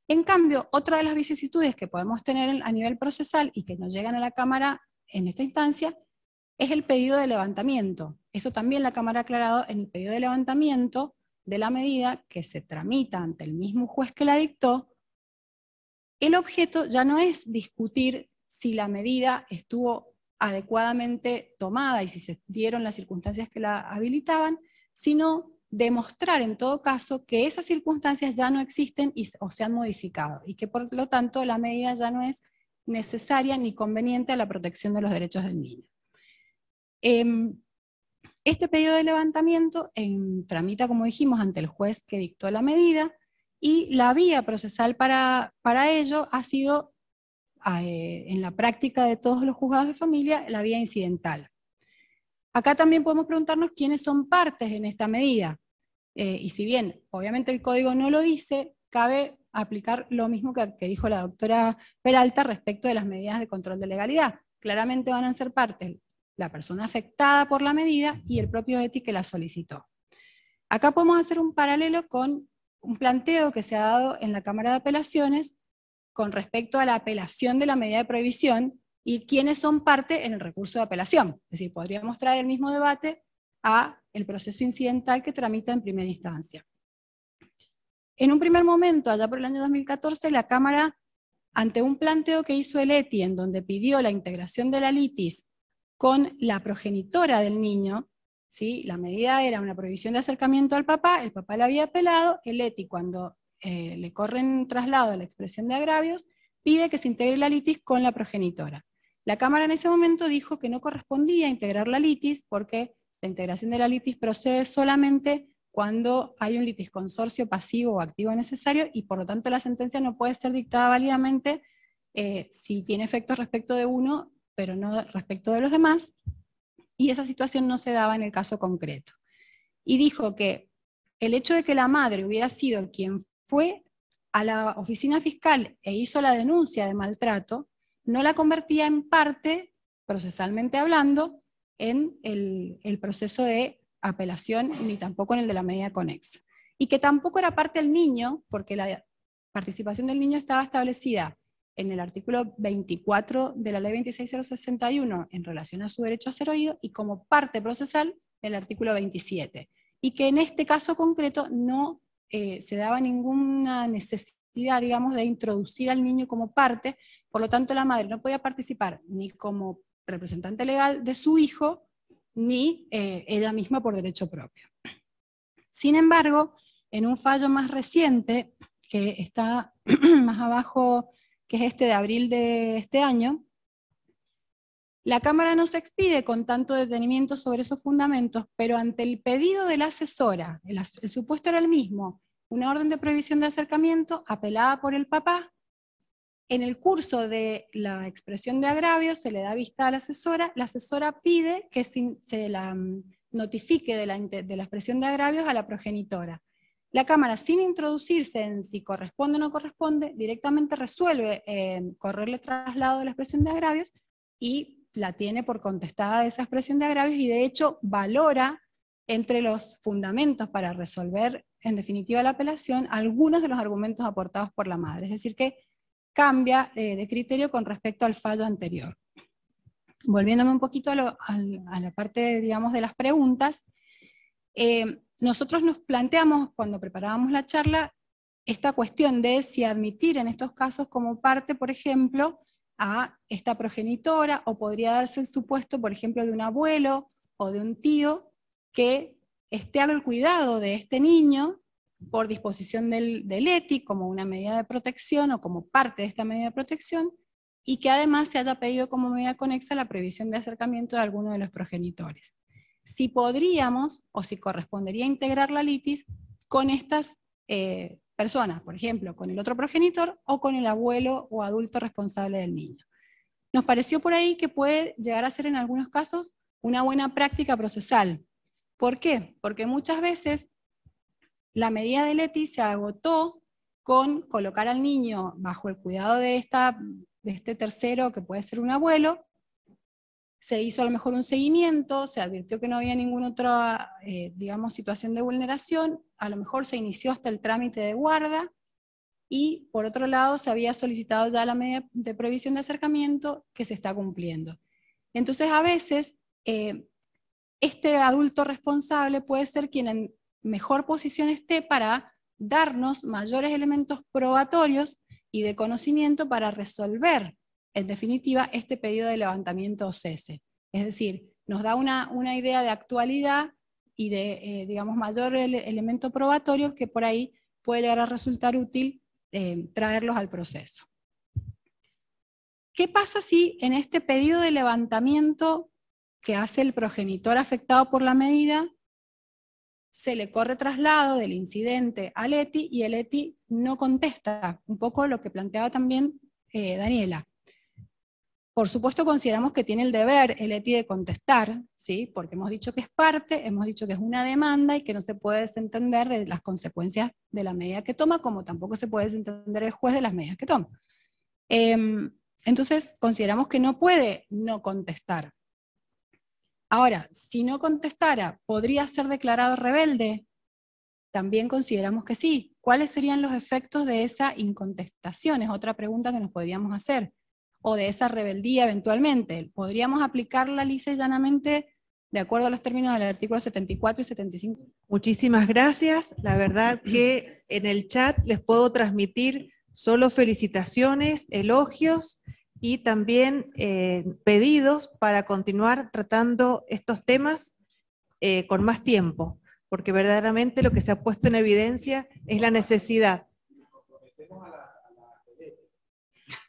En cambio, otra de las vicisitudes que podemos tener a nivel procesal y que nos llegan a la Cámara en esta instancia es el pedido de levantamiento. Esto también la Cámara ha aclarado en el pedido de levantamiento de la medida que se tramita ante el mismo juez que la dictó. El objeto ya no es discutir si la medida estuvo adecuadamente tomada y si se dieron las circunstancias que la habilitaban, sino demostrar en todo caso que esas circunstancias ya no existen o se han modificado, y que por lo tanto la medida ya no es necesaria ni conveniente a la protección de los derechos del niño. Este pedido de levantamiento tramita, como dijimos, ante el juez que dictó la medida, y la vía procesal para ello ha sido, en la práctica de todos los juzgados de familia, la vía incidental. Acá también podemos preguntarnos quiénes son partes en esta medida. Y si bien, obviamente el código no lo dice, cabe aplicar lo mismo que dijo la doctora Peralta respecto de las medidas de control de legalidad. Claramente van a ser partes la persona afectada por la medida y el propio ETI que la solicitó. Acá podemos hacer un paralelo con un planteo que se ha dado en la Cámara de Apelaciones con respecto a la apelación de la medida de prohibición y quiénes son parte en el recurso de apelación. Es decir, podríamos traer el mismo debate a el proceso incidental que tramita en primera instancia. En un primer momento, allá por el año 2014, la Cámara ante un planteo que hizo el ETI en donde pidió la integración de la litis con la progenitora del niño, ¿sí? La medida era una prohibición de acercamiento al papá, el papá la había apelado, el ETI cuando le corren traslado a la expresión de agravios, pide que se integre la litis con la progenitora. La Cámara en ese momento dijo que no correspondía integrar la litis porque la integración de la litis procede solamente cuando hay un litisconsorcio pasivo o activo necesario y por lo tanto la sentencia no puede ser dictada válidamente si tiene efectos respecto de uno, pero no respecto de los demás, y esa situación no se daba en el caso concreto. Y dijo que el hecho de que la madre hubiera sido quien fue a la oficina fiscal e hizo la denuncia de maltrato, no la convertía en parte, procesalmente hablando, en el proceso de apelación, ni tampoco en el de la medida conexa. Y que tampoco era parte del niño, porque la participación del niño estaba establecida en el artículo 24 de la ley 26.061 en relación a su derecho a ser oído, y como parte procesal en el artículo 27. Y que en este caso concreto no se daba ninguna necesidad, digamos, de introducir al niño como parte, por lo tanto la madre no podía participar ni como representante legal de su hijo, ni ella misma por derecho propio. Sin embargo, en un fallo más reciente, que está más abajo, que es este de abril de este año, la Cámara no se expide con tanto detenimiento sobre esos fundamentos, pero ante el pedido de la asesora, el supuesto era el mismo, una orden de prohibición de acercamiento apelada por el papá. En el curso de la expresión de agravio se le da vista a la asesora pide que se la notifique de la expresión de agravios a la progenitora. La Cámara, sin introducirse en si corresponde o no corresponde, directamente resuelve correrle traslado de la expresión de agravios y la tiene por contestada esa expresión de agravios, y de hecho valora entre los fundamentos para resolver en definitiva la apelación algunos de los argumentos aportados por la madre. Es decir que cambia de criterio con respecto al fallo anterior. Volviéndome un poquito a la parte, digamos, de las preguntas, nosotros nos planteamos, cuando preparábamos la charla, esta cuestión de si admitir en estos casos como parte, por ejemplo, a esta progenitora, o podría darse el supuesto, por ejemplo, de un abuelo o de un tío que esté al cuidado de este niño por disposición del ETI como una medida de protección o como parte de esta medida de protección, y que además se haya pedido como medida conexa la prohibición de acercamiento de alguno de los progenitores. Si podríamos o si correspondería integrar la litis con estas personas, por ejemplo, con el otro progenitor o con el abuelo o adulto responsable del niño. Nos pareció por ahí que puede llegar a ser en algunos casos una buena práctica procesal. ¿Por qué? Porque muchas veces la medida del ETI se agotó con colocar al niño bajo el cuidado de este tercero, que puede ser un abuelo. Se hizo a lo mejor un seguimiento, se advirtió que no había ninguna otra, digamos, situación de vulneración, a lo mejor se inició hasta el trámite de guarda, y por otro lado se había solicitado ya la medida de prohibición de acercamiento que se está cumpliendo. Entonces a veces este adulto responsable puede ser quien en mejor posición esté para darnos mayores elementos probatorios y de conocimiento para resolver en definitiva este pedido de levantamiento o cese. Es decir, nos da una idea de actualidad y de, digamos, mayor elemento probatorio que por ahí puede llegar a resultar útil traerlos al proceso. ¿Qué pasa si en este pedido de levantamiento que hace el progenitor afectado por la medida se le corre traslado del incidente al ETI y el ETI no contesta? Un poco lo que planteaba también Daniela. Por supuesto consideramos que tiene el deber el ETI de contestar, ¿sí? Porque hemos dicho que es parte, hemos dicho que es una demanda y que no se puede desentender de las consecuencias de la medida que toma, como tampoco se puede desentender el juez de las medidas que toma. Entonces consideramos que no puede no contestar. Ahora, si no contestara, ¿podría ser declarado rebelde? También consideramos que sí. ¿Cuáles serían los efectos de esa incontestación? Es otra pregunta que nos podríamos hacer. O de esa rebeldía eventualmente. ¿Podríamos aplicarla lisa y llanamente de acuerdo a los términos del artículo 74 y 75? Muchísimas gracias. La verdad que en el chat les puedo transmitir solo felicitaciones, elogios y también pedidos para continuar tratando estos temas con más tiempo, porque verdaderamente lo que se ha puesto en evidencia es la necesidad.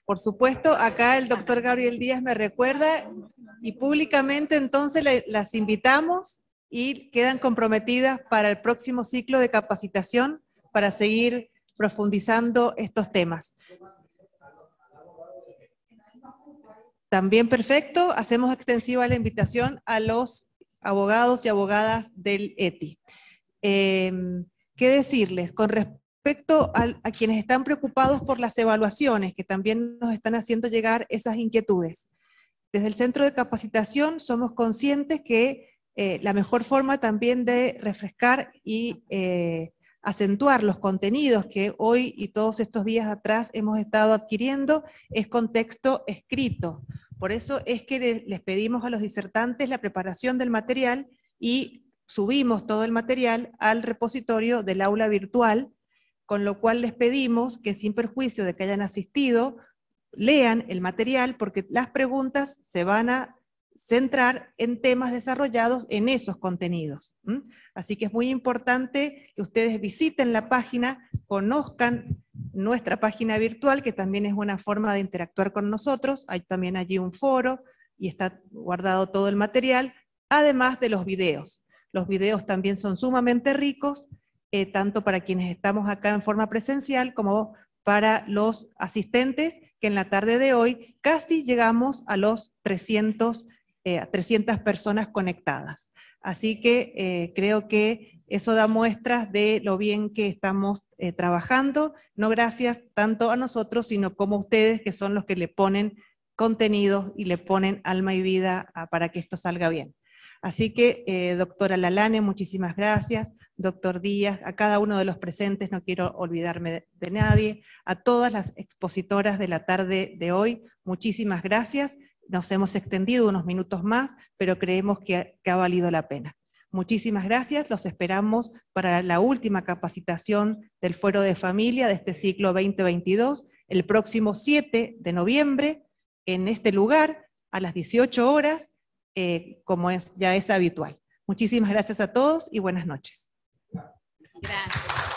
Por supuesto, acá el doctor Gabriel Díaz me recuerda y públicamente entonces las invitamos y quedan comprometidas para el próximo ciclo de capacitación para seguir profundizando estos temas. También perfecto, hacemos extensiva la invitación a los abogados y abogadas del ETI. ¿Qué decirles? Con respecto a quienes están preocupados por las evaluaciones, que también nos están haciendo llegar esas inquietudes. Desde el Centro de Capacitación somos conscientes que la mejor forma también de refrescar y acentuar los contenidos que hoy y todos estos días atrás hemos estado adquiriendo es con texto escrito. Por eso es que les pedimos a los disertantes la preparación del material y subimos todo el material al repositorio del aula virtual, con lo cual les pedimos que sin perjuicio de que hayan asistido, lean el material porque las preguntas se van a centrar en temas desarrollados en esos contenidos. Así que es muy importante que ustedes visiten la página, conozcan nuestra página virtual, que también es una forma de interactuar con nosotros. Hay también allí un foro y está guardado todo el material, además de los videos. Los videos también son sumamente ricos, tanto para quienes estamos acá en forma presencial como para los asistentes, que en la tarde de hoy casi llegamos a los 300 personas conectadas. Así que creo que eso da muestras de lo bien que estamos trabajando, no gracias tanto a nosotros, sino como a ustedes, que son los que le ponen contenido y le ponen alma y vida para que esto salga bien. Así que, doctora Lalane, muchísimas gracias, doctor Díaz, a cada uno de los presentes, no quiero olvidarme de nadie, a todas las expositoras de la tarde de hoy, muchísimas gracias. Nos hemos extendido unos minutos más, pero creemos que ha valido la pena. Muchísimas gracias, los esperamos para la última capacitación del Fuero de Familia de este ciclo 2022, el próximo 7 de noviembre, en este lugar, a las 18 horas, como ya es habitual. Muchísimas gracias a todos y buenas noches. Gracias.